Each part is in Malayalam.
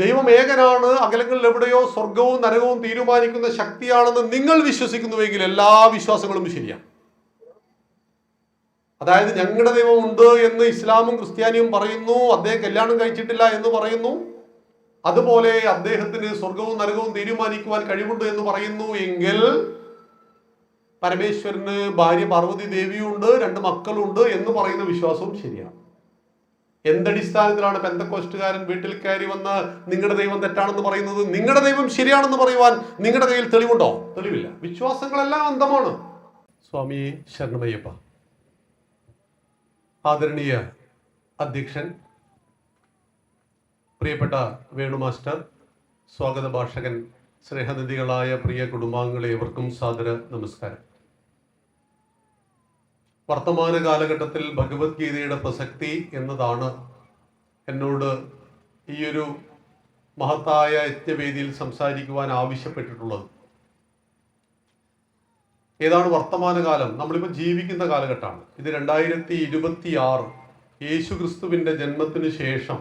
ദൈവം ഏകനാണ്, അകലങ്ങളിൽ എവിടെയോ സ്വർഗവും നരകവും തീരുമാനിക്കുന്ന ശക്തിയാണെന്ന് നിങ്ങൾ വിശ്വസിക്കുന്നുവെങ്കിൽ എല്ലാ വിശ്വാസങ്ങളും ശരിയാണ്. അതായത് ഞങ്ങളുടെ ദൈവം ഉണ്ട് എന്ന് ഇസ്ലാമും ക്രിസ്ത്യാനിയും പറയുന്നു, അദ്ദേഹം കല്യാണം കഴിച്ചിട്ടില്ല എന്ന് പറയുന്നു, അതുപോലെ അദ്ദേഹത്തിന് സ്വർഗവും നരകവും തീരുമാനിക്കുവാൻ കഴിവുണ്ട് എന്ന് പറയുന്നു എങ്കിൽ പരമേശ്വരന് ഭാര്യ പാർവതി ദേവിയുണ്ട്, 2 മക്കളുണ്ട് എന്ന് പറയുന്ന വിശ്വാസവും ശരിയാണ്. എന്തടിസ്ഥാനത്തിലാണ് പെന്തക്കോസ്റ്റുകാരൻ വീട്ടിൽ കയറി വന്ന് നിങ്ങളുടെ ദൈവം തെറ്റാണെന്ന് പറയുന്നത്? നിങ്ങളുടെ ദൈവം ശരിയാണെന്ന് പറയുവാൻ നിങ്ങളുടെ കയ്യിൽ തെളിവുണ്ടോ? തെളിവില്ല. വിശ്വാസങ്ങളെല്ലാം അന്ധമാണ്. സ്വാമി ശരണമയ്യപ്പ. ആദരണീയ അധ്യക്ഷൻ, പ്രിയപ്പെട്ട വേണു മാസ്റ്റർ, സ്വാഗത ഭാഷകൻ, സ്നേഹനിധികളായ പ്രിയ കുടുംബാംഗങ്ങളെ ഏവർക്കും സാദര നമസ്കാരം. വർത്തമാന കാലഘട്ടത്തിൽ ഭഗവത്ഗീതയുടെ പ്രസക്തി എന്നതാണ് എന്നോട് ഈയൊരു മഹത്തായ യജ്ഞവേദിയിൽ സംസാരിക്കുവാൻ ആവശ്യപ്പെട്ടിട്ടുള്ളത്. ഏതാണ് വർത്തമാനകാലം? നമ്മളിപ്പോൾ ജീവിക്കുന്ന കാലഘട്ടമാണ്. ഇത് 2026, യേശു ക്രിസ്തുവിൻ്റെ ജന്മത്തിന് ശേഷം,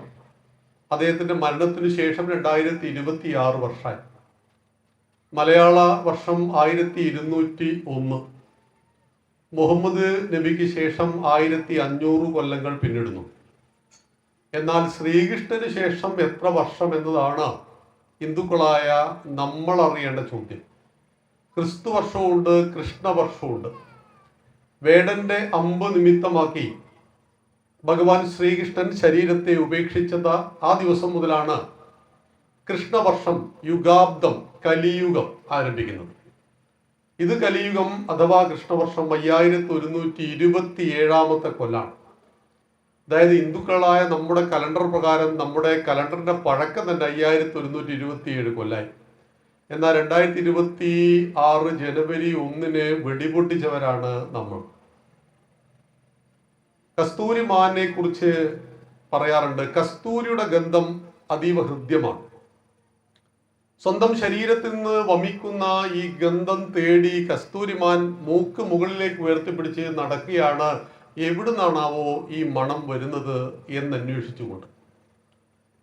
അദ്ദേഹത്തിൻ്റെ മരണത്തിന് ശേഷം 2026 വർഷമായി. മലയാള വർഷം 1201. മുഹമ്മദ് നബിക്ക് ശേഷം 1500 കൊല്ലങ്ങൾ പിന്നിടുന്നു. എന്നാൽ ശ്രീകൃഷ്ണന് ശേഷം എത്ര വർഷം എന്നതാണ് ഹിന്ദുക്കളായ നമ്മൾ അറിയേണ്ട ചോദ്യം. ക്രിസ്തു വർഷമുണ്ട്, കൃഷ്ണവർഷമുണ്ട്. വേടന്റെ അമ്പ് നിമിത്തമാക്കി ഭഗവാൻ ശ്രീകൃഷ്ണൻ ശരീരത്തെ ഉപേക്ഷിച്ചത് ആ ദിവസം മുതലാണ് കൃഷ്ണവർഷം, യുഗാബ്ദം, കലിയുഗം ആരംഭിക്കുന്നത്. ഇത് കലിയുഗം അഥവാ കൃഷ്ണവർഷം 5127 കൊല്ലാണ്. അതായത് ഹിന്ദുക്കളായ നമ്മുടെ കലണ്ടർ പ്രകാരം നമ്മുടെ കലണ്ടറിന്റെ പഴക്കം തന്നെ 5127 കൊല്ലായി. എന്നാൽ 2026 ജനുവരി 1 വെടിപൊട്ടിച്ചവരാണ് നമ്മൾ. കസ്തൂരി മാനെ കുറിച്ച് പറയാറുണ്ട്, കസ്തൂരിയുടെ ഗന്ധം അതീവ ഹൃദ്യമാണ്. സ്വന്തം ശരീരത്തിൽ നിന്ന് വമിക്കുന്ന ഈ ഗന്ധം തേടി കസ്തൂരിമാൻ മൂക്ക് മുകളിലേക്ക് ഉയർത്തിപ്പിടിച്ച് നടക്കുകയാണ്. എവിടുന്നാണാവോ ഈ മണം വരുന്നത് എന്നന്വേഷിച്ചുകൊണ്ട്.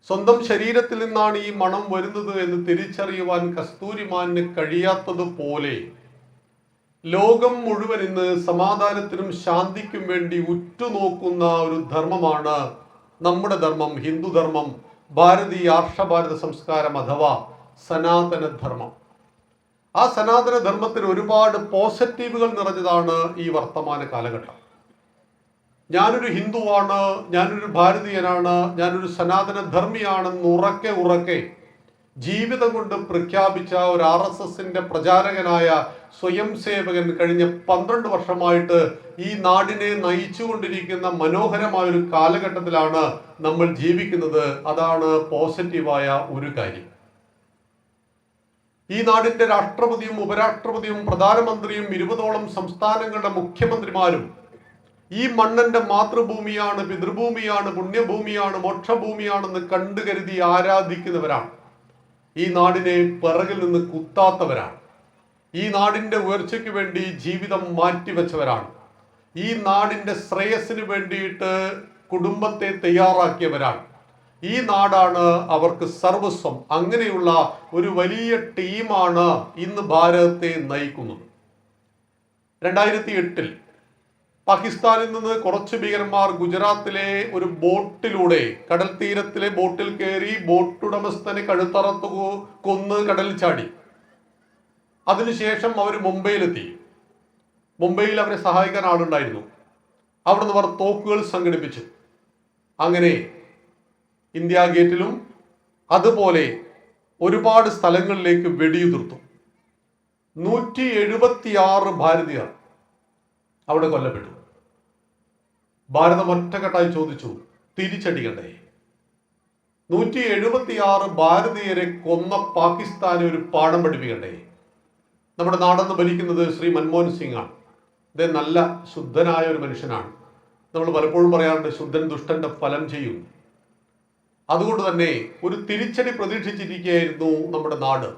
സ്വന്തം ശരീരത്തിൽ നിന്നാണ് ഈ മണം വരുന്നത് എന്ന് തിരിച്ചറിയുവാൻ കസ്തൂരിമാന് കഴിയാത്തതുപോലെ ലോകം മുഴുവൻ ഇന്ന് സമാധാനത്തിനും ശാന്തിക്കും വേണ്ടി ഉറ്റുനോക്കുന്ന ഒരു ധർമ്മമാണ് നമ്മുടെ ധർമ്മം, ഹിന്ദുധർമ്മം, ഭാരതീയ ആർഷഭാരത സംസ്കാരം അഥവാ സനാതന ധർമ്മം. ആ സനാതന ധർമ്മത്തിന് ഒരുപാട് പോസിറ്റീവുകൾ നിറഞ്ഞതാണ് ഈ വർത്തമാന കാലഘട്ടം. ഞാനൊരു ഹിന്ദുവാണ്, ഞാനൊരു ഭാരതീയനാണ്, ഞാനൊരു സനാതന ധർമ്മിയാണെന്ന് ഉറക്കെ ജീവിതം കൊണ്ട് പ്രഖ്യാപിച്ച ഒരു RSSന്റെ പ്രചാരകനായ സ്വയം സേവകൻ കഴിഞ്ഞ 12 വർഷമായിട്ട് ഈ നാടിനെ നയിച്ചുകൊണ്ടിരിക്കുന്ന മനോഹരമായ ഒരു കാലഘട്ടത്തിലാണ് നമ്മൾ ജീവിക്കുന്നത്. അതാണ് പോസിറ്റീവായ ഒരു കാര്യം. ഈ നാടിന്റെ രാഷ്ട്രപതിയും ഉപരാഷ്ട്രപതിയും പ്രധാനമന്ത്രിയും 20ഓളം സംസ്ഥാനങ്ങളുടെ മുഖ്യമന്ത്രിമാരും ഈ മണ്ണന്റെ മാതൃഭൂമിയാണ്, പിതൃഭൂമിയാണ്, പുണ്യഭൂമിയാണ്, മോക്ഷഭൂമിയാണെന്ന് കണ്ടുകരുതി ആരാധിക്കുന്നവരാണ്. ഈ നാടിനെ പിറകിൽ നിന്ന് കുത്താത്തവരാണ്. ഈ നാടിന്റെ ഉയർച്ചയ്ക്ക് വേണ്ടി ജീവിതം മാറ്റിവെച്ചവരാണ്. ഈ നാടിന്റെ ശ്രേയസ്സിന് വേണ്ടിയിട്ട് കുടുംബത്തെ തയ്യാറാക്കിയവരാണ്. ഈ നാടാണ് അവർക്ക് സർവസ്വം. അങ്ങനെയുള്ള ഒരു വലിയ ടീമാണ് ഇന്ന് ഭാരതത്തെ നയിക്കുന്നത്. 2008 പാകിസ്ഥാനിൽ നിന്ന് കുറച്ച് ഭീകരന്മാർ ഗുജറാത്തിലെ ഒരു ബോട്ടിലൂടെ, കടൽ തീരത്തിലെ ബോട്ടിൽ കയറി ബോട്ടുടമസ്ഥനെ കഴുത്തറത്ത് കൊന്ന് കടലിൽ ചാടി. അതിനുശേഷം അവർ മുംബൈയിലെത്തി. മുംബൈയിൽ അവരെ സഹായിക്കാൻ ആളുണ്ടായിരുന്നു. അവിടെ നിന്ന് അവർ തോക്കുകൾ സംഘടിപ്പിച്ചു. അങ്ങനെ ഇന്ത്യ ഗേറ്റിലും അതുപോലെ ഒരുപാട് സ്ഥലങ്ങളിലേക്ക് വെടിയുതിർത്തു. 176 ഭാരതീയർ അവിടെ കൊല്ലപ്പെട്ടു. ഭാരതം ഒറ്റക്കെട്ടായി ചോദിച്ചു, തിരിച്ചടിക്കണ്ടേ? 176 ഭാരതീയരെ കൊന്ന പാകിസ്ഥാനെ ഒരു പാഠം പഠിപ്പിക്കണ്ടേ? നമ്മുടെ നാടെന്ന് ഭരിക്കുന്നത് ശ്രീ മൻമോഹൻ സിംഗ് ആണ്. അദ്ദേഹം നല്ല ശുദ്ധനായ ഒരു മനുഷ്യനാണ്. നമ്മൾ പലപ്പോഴും പറയാറുണ്ട്, ശുദ്ധൻ ദുഷ്ടന്റെ ഫലം ചെയ്യും. അതുകൊണ്ട് തന്നെ ഒരു തിരിച്ചടി പ്രതീക്ഷിച്ചിരിക്കുകയായിരുന്നു നമ്മുടെ നാട്.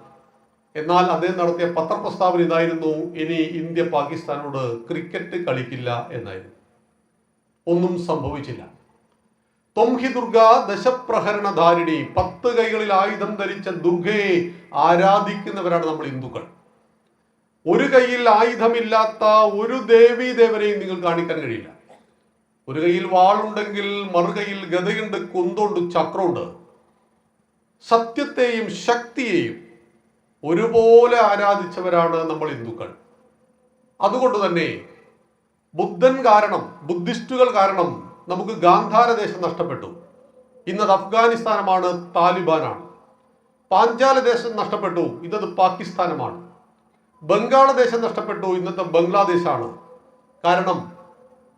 എന്നാൽ അദ്ദേഹം നടത്തിയ പത്രപ്രസ്താവന ഇതായിരുന്നു, ഇനി ഇന്ത്യ പാകിസ്ഥാനോട് ക്രിക്കറ്റ് കളിക്കില്ല എന്നായിരുന്നു. ഒന്നും സംഭവിച്ചില്ല. തൊംഹി ദുർഗ ദശപ്രഹരണധാരിണി, 10 കൈകളിൽ ആയുധം ധരിച്ച ദുർഗയെ ആരാധിക്കുന്നവരാണ് നമ്മൾ ഹിന്ദുക്കൾ. ഒരു കൈയിൽ ആയുധമില്ലാത്ത ഒരു ദേവീ ദേവനെയും നിങ്ങൾ കാണിക്കാൻ കഴിയില്ല. ഒരു കൈയിൽ വാളുണ്ടെങ്കിൽ മറുകൈയിൽ ഗദയുണ്ട്, കുന്തുണ്ട്, ചക്രമുണ്ട്. സത്യത്തെയും ശക്തിയെയും ഒരുപോലെ ആരാധിച്ചവരാണ് നമ്മൾ ഹിന്ദുക്കൾ. അതുകൊണ്ട് തന്നെ ബുദ്ധിസ്റ്റുകൾ കാരണം നമുക്ക് ഗാന്ധാര ദേശം നഷ്ടപ്പെട്ടു. ഇന്നത് അഫ്ഗാനിസ്ഥാനമാണ്, താലിബാനാണ്. പാഞ്ചാല ദേശം നഷ്ടപ്പെട്ടു, ഇന്നത് പാകിസ്ഥാനുമാണ്. ബംഗാളദേശം നഷ്ടപ്പെട്ടു, ഇന്നത്തെ ബംഗ്ലാദേശാണ്. കാരണം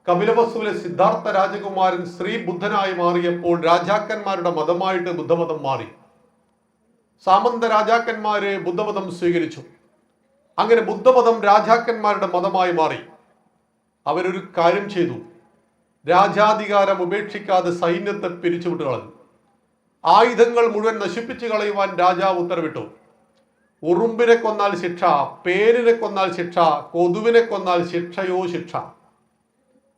കപിലവസ്തുവിലെ സിദ്ധാർത്ഥ രാജകുമാരൻ ശ്രീ ബുദ്ധനായി മാറിയപ്പോൾ രാജാക്കന്മാരുടെ മതമായിട്ട് ബുദ്ധമതം മാറി. സാമന്ത രാജാക്കന്മാര് ബുദ്ധമതം സ്വീകരിച്ചു. അങ്ങനെ ബുദ്ധമതം രാജാക്കന്മാരുടെ മതമായി മാറി. അവരൊരു കാര്യം ചെയ്തു, രാജാധികാരം ഉപേക്ഷിക്കാതെ സൈന്യത്തെ പിരിച്ചുവിട്ട് കളഞ്ഞു. ആയുധങ്ങൾ മുഴുവൻ നശിപ്പിച്ചു കളയുവാൻ രാജാവ് ഉത്തരവിട്ടു. ഉറുമ്പിനെ കൊന്നാൽ ശിക്ഷ, പേരിനെ കൊന്നാൽ ശിക്ഷ, കൊതുവിനെ കൊന്നാൽ ശിക്ഷയോ ശിക്ഷ.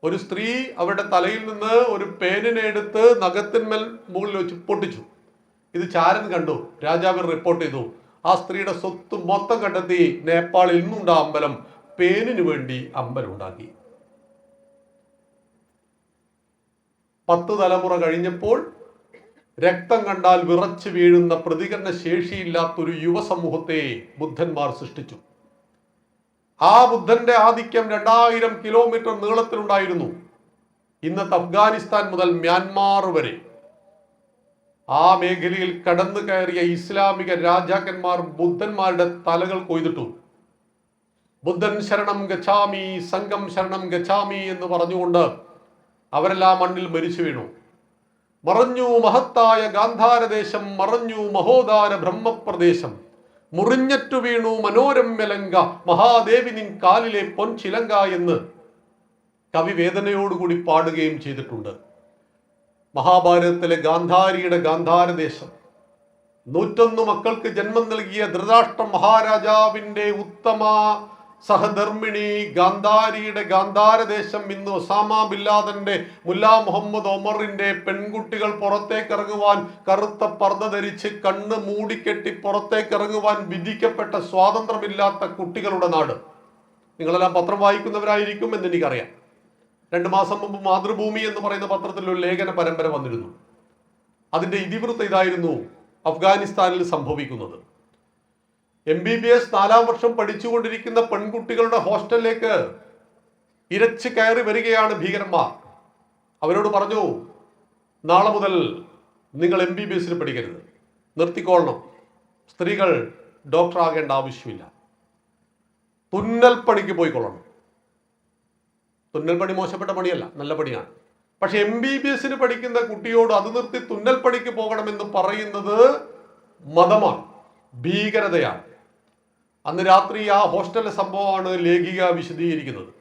ഒരു സ്ത്രീ അവരുടെ തലയിൽ നിന്ന് ഒരു പേനിനെ എടുത്ത് നഖത്തിന്മേൽ മുകളിൽ വെച്ച് പൊട്ടിച്ചു. ഇത് ചാരൻ കണ്ടു, രാജാവ് റിപ്പോർട്ട് ചെയ്തു. ആ സ്ത്രീയുടെ സ്വത്ത് മൊത്തം കണ്ടെത്തി. നേപ്പാളിൽ നിന്നുണ്ട് അമ്പലം, പേനിന് വേണ്ടി അമ്പലം ഉണ്ടാക്കി. 10 തലമുറ കഴിഞ്ഞപ്പോൾ രക്തം കണ്ടാൽ വിറച്ചു വീഴുന്ന പ്രതികരണ ശേഷിയില്ലാത്തൊരു യുവസമൂഹത്തെ ബുദ്ധന്മാർ സൃഷ്ടിച്ചു. ആ ബുദ്ധന്റെ ആധിക്യം 2000 കിലോമീറ്റർ നീളത്തിലുണ്ടായിരുന്നു. ഇന്നത്തെ അഫ്ഗാനിസ്ഥാൻ മുതൽ മ്യാൻമാർ വരെ ആ മേഖലയിൽ കടന്നു കയറിയ ഇസ്ലാമിക രാജാക്കന്മാർ ബുദ്ധന്മാരുടെ തലകൾ കൊയ്തിട്ടു. ബുദ്ധൻ ശരണം ഗച്ഛാമി, സംഘം ശരണം ഗച്ഛാമി എന്ന് പറഞ്ഞുകൊണ്ട് അവരെല്ലാം മണ്ണിൽ മരിച്ചു വീണു. മറഞ്ഞു മഹത്തായ ഗാന്ധാരദേശം, മറഞ്ഞു മഹോദാര ബ്രഹ്മപ്രദേശം, മുറിഞ്ഞറ്റു വീണു മനോരമ്യലങ്ക, മഹാദേവി നിൻ കാലിലെ പൊൻചിലങ്ക എന്ന് കവി വേദനയോടുകൂടി പാടുകയും ചെയ്തിട്ടുണ്ട്. മഹാഭാരതത്തിലെ ഗാന്ധാരിയുടെ ഗാന്ധാരദേശം, 101 മക്കൾക്ക് ജന്മം നൽകിയ ധൃതരാഷ്ട്ര മഹാരാജാവിന്റെ ഉത്തമ സഹധർമ്മിണി ഗാന്ധാരിയുടെ ഗാന്ധാരദേശം ഇന്ന് ഒസാമ ബില്ലാദന്റെ, മുല്ല മുഹമ്മദ് ഒമറിന്റെ പെൺകുട്ടികൾ പുറത്തേക്കിറങ്ങുവാൻ കറുത്ത പർദ്ദ ധരിച്ച് കണ്ണ് മൂടിക്കെട്ടി പുറത്തേക്കിറങ്ങുവാൻ വിധിക്കപ്പെട്ട സ്വാതന്ത്ര്യമില്ലാത്ത കുട്ടികളുടെ നാട്. നിങ്ങളെല്ലാം പത്രം വായിക്കുന്നവരായിരിക്കും എന്ന് എനിക്കറിയാം. 2 മാസം മുമ്പ് മാതൃഭൂമി എന്ന് പറയുന്ന പത്രത്തിൽ ഒരു ലേഖന പരമ്പര വന്നിരുന്നു. അതിന്റെ ഇതിവൃത്തം ഇതായിരുന്നു അഫ്ഗാനിസ്ഥാനിൽ സംഭവിക്കുന്നത്. MBBS 4ാം വർഷം പഠിച്ചുകൊണ്ടിരിക്കുന്ന പെൺകുട്ടികളുടെ ഹോസ്റ്റലിലേക്ക് ഇരച്ച് കയറി വരികയാണ് ഭീകരന്മാർ. അവരോട് പറഞ്ഞു, നാളെ മുതൽ നിങ്ങൾ MBBS പഠിക്കരുത്, നിർത്തിക്കൊള്ളണം. സ്ത്രീകൾ ഡോക്ടർ ആകേണ്ട ആവശ്യമില്ല, തുന്നൽ പണിക്ക് പോയിക്കൊള്ളണം. തുന്നൽ പണി മോശപ്പെട്ട പണിയല്ല, നല്ല പണിയാണ്. പക്ഷെ MBBS പഠിക്കുന്ന കുട്ടിയോട് അത് നിർത്തി തുന്നൽ പണിക്ക് പോകണമെന്ന് പറയുന്നത് മതമാണ്, ഭീകരതയാണ്. അന്ന് രാത്രി ആ ഹോസ്റ്റലിലെ സംഭവമാണ് ലേഖിക വിശദീകരിക്കുന്നത്.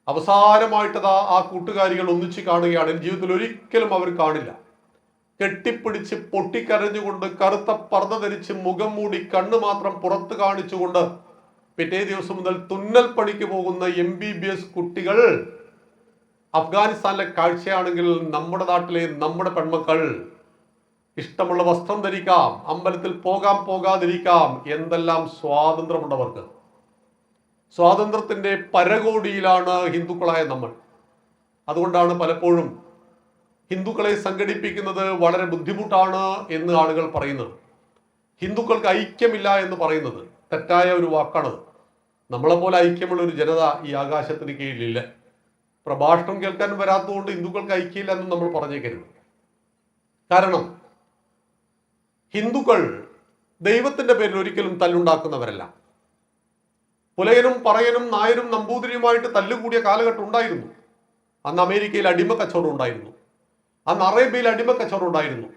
അവസാനമായിട്ടത് ആ കൂട്ടുകാരികൾ ഒന്നിച്ച് കാണുകയാണ്. എൻ്റെ ജീവിതത്തിൽ ഒരിക്കലും അവർ കാണില്ല. കെട്ടിപ്പിടിച്ച് പൊട്ടിക്കരഞ്ഞുകൊണ്ട് കറുത്ത പർദ്ദ ധരിച്ച് മുഖം മൂടി കണ്ണ് മാത്രം പുറത്ത് കാണിച്ചുകൊണ്ട് പിറ്റേ ദിവസം മുതൽ തുന്നൽ പണിക്ക് പോകുന്ന MBBS കുട്ടികൾ അഫ്ഗാനിസ്ഥാനിലെ കാഴ്ചയാണെങ്കിൽ നമ്മുടെ നാട്ടിലെ നമ്മുടെ പെൺമക്കൾ ഇഷ്ടമുള്ള വസ്ത്രം ധരിക്കാം, അമ്പലത്തിൽ പോകാതിരിക്കാം, എന്തെല്ലാം സ്വാതന്ത്ര്യമുണ്ടവർക്ക്. സ്വാതന്ത്ര്യത്തിന്റെ പരകോടിയിലാണ് ഹിന്ദുക്കളായ നമ്മൾ. അതുകൊണ്ടാണ് പലപ്പോഴും ഹിന്ദുക്കളെ സംഘടിപ്പിക്കുന്നത് വളരെ ബുദ്ധിമുട്ടാണ് എന്ന് ആളുകൾ പറയുന്നത്. ഹിന്ദുക്കൾക്ക് ഐക്യമില്ല എന്ന് പറയുന്നത് തെറ്റായ ഒരു വാക്കാണത്. നമ്മളെപ്പോലെ ഐക്യമുള്ള ഒരു ജനത ഈ ആകാശത്തിന് കീഴിലില്ല. പ്രഭാഷണം കേൾക്കാൻ വരാത്തതുകൊണ്ട് ഹിന്ദുക്കൾക്ക് ഐക്യമില്ല എന്ന് നമ്മൾ പറഞ്ഞേക്കരുത്. കാരണം ഹിന്ദുക്കൾ ദൈവത്തിന്റെ പേരിൽ ഒരിക്കലും തല്ലുണ്ടാക്കുന്നവരല്ല. പുലയനും പറയനും നായരും നമ്പൂതിരിയുമായിട്ട് തല്ലുകൂടിയ കാലഘട്ടം ഉണ്ടായിരുന്നു. അന്ന് അമേരിക്കയിൽ അടിമ കച്ചവടം ഉണ്ടായിരുന്നു, അന്ന് അറേബ്യയിൽ അടിമ കച്ചവടം ഉണ്ടായിരുന്നു.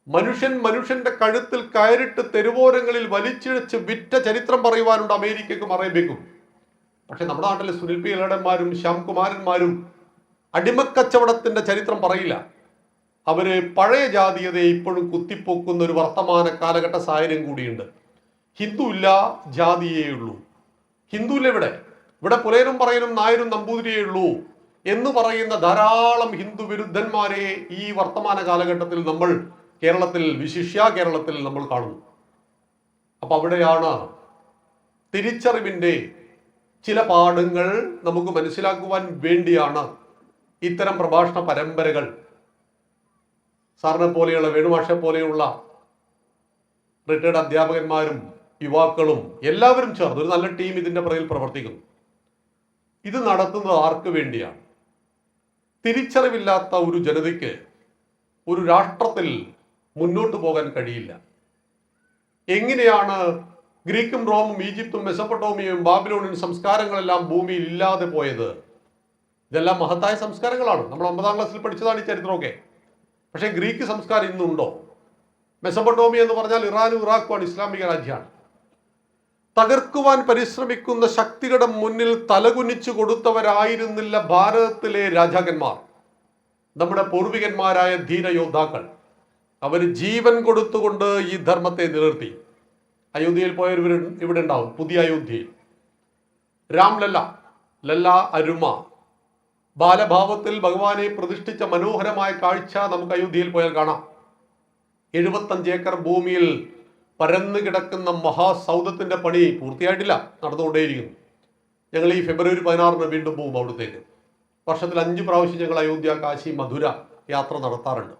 മനുഷ്യന്റെ കഴുത്തിൽ കയറിട്ട് തെരുവോരങ്ങളിൽ വലിച്ചിഴച്ച് വിറ്റ ചരിത്രം പറയുവാനുണ്ട് അമേരിക്കക്കും അറേബ്യക്കും. പക്ഷെ നമ്മുടെ നാട്ടിലെ സുനിൽ പി ഇളടന്മാരും ശ്യാംകുമാരന്മാരും അടിമക്കച്ചവടത്തിന്റെ ചരിത്രം പറയില്ല. അവര് പഴയ ജാതീയതയെ ഇപ്പോഴും കുത്തിപ്പൊക്കുന്ന ഒരു വർത്തമാന കാലഘട്ട സാഹചര്യം കൂടിയുണ്ട്. ഹിന്ദു ഇല്ല, ജാതിയേ ഉള്ളൂ. ഹിന്ദു ഇല്ല ഇവിടെ പുലയനും പറയനും നായരും നമ്പൂതിരിയേ ഉള്ളൂ. എന്ന് പറയുന്ന ധാരാളം ഹിന്ദു വിരുദ്ധന്മാരെ ഈ വർത്തമാന കാലഘട്ടത്തിൽ നമ്മൾ കേരളത്തിൽ നമ്മൾ കാണുന്നു. അപ്പൊ അവിടെയാണ് തിരിച്ചറിവിൻ്റെ ചില പാഠങ്ങൾ നമുക്ക് മനസ്സിലാക്കുവാൻ വേണ്ടിയാണ് ഇത്തരം പ്രഭാഷണ പരമ്പരകൾ സാറിനെ പോലെയുള്ള വേണുമാഷെ പോലെയുള്ള റിട്ടയർഡ് അധ്യാപകന്മാരും യുവാക്കളും എല്ലാവരും ചേർന്ന് ഒരു നല്ല ടീം ഇതിന്റെ പുറകിൽ പ്രവർത്തിക്കുന്നു. ഇത് നടത്തുന്നത് ആർക്ക് വേണ്ടിയാണ്? തിരിച്ചറിവില്ലാത്ത ഒരു ജനതയ്ക്ക് ഒരു രാഷ്ട്രത്തിൽ മുന്നോട്ട് പോകാൻ കഴിയില്ല. എങ്ങനെയാണ് ഗ്രീക്കും റോമും ഈജിപ്തും മെസപ്പൊട്ടോമിയയും ബാബിലോണിയൻ സംസ്കാരങ്ങളെല്ലാം ഭൂമിയിൽ ഇല്ലാതെ പോയത്? ഇതെല്ലാം മഹത്തായ സംസ്കാരങ്ങളാണ്. നമ്മൾ 9ാം ക്ലാസ്സിൽ പഠിച്ചതാണ് ഈ ചരിത്രമൊക്കെ. പക്ഷേ ഗ്രീക്ക് സംസ്കാരം ഇന്നുണ്ടോ? മെസപ്പൊട്ടോമിയ എന്ന് പറഞ്ഞാൽ ഇറാനും ഇറാഖുമാണ്, ഇസ്ലാമിക രാജ്യമാണ്. തകർക്കുവാൻ പരിശ്രമിക്കുന്ന ശക്തികളുടെ മുന്നിൽ തലകുനിച്ചു കൊടുത്തവരായിരുന്നില്ല ഭാരതത്തിലെ രാജാക്കന്മാർ, നമ്മുടെ പൂർവികന്മാരായ ധീരയോദ്ധാക്കൾ. അവർ ജീവൻ കൊടുത്തുകൊണ്ട് ഈ ധർമ്മത്തെ നിലനിർത്തി. അയോധ്യയിൽ പോയവർ ഇവിടെ ഉണ്ടാവും. പുതിയ അയോധ്യയിൽ ലല്ല അരുമ ബാലഭാവത്തിൽ ഭഗവാനെ പ്രതിഷ്ഠിച്ച മനോഹരമായ കാഴ്ച നമുക്ക് അയോധ്യയിൽ പോയാൽ കാണാം. 75 ഏക്കർ ഭൂമിയിൽ പരന്നു കിടക്കുന്ന മഹാസൗധത്തിന്റെ പണി പൂർത്തിയായിട്ടില്ല, നടന്നുകൊണ്ടേയിരിക്കുന്നു. ഞങ്ങൾ ഈ ഫെബ്രുവരി 16 വീണ്ടും പോകും അവിടത്തേക്ക്. വർഷത്തിൽ 5 പ്രാവശ്യം ഞങ്ങൾ അയോധ്യ, കാശി, മധുര യാത്ര നടത്താറുണ്ട്.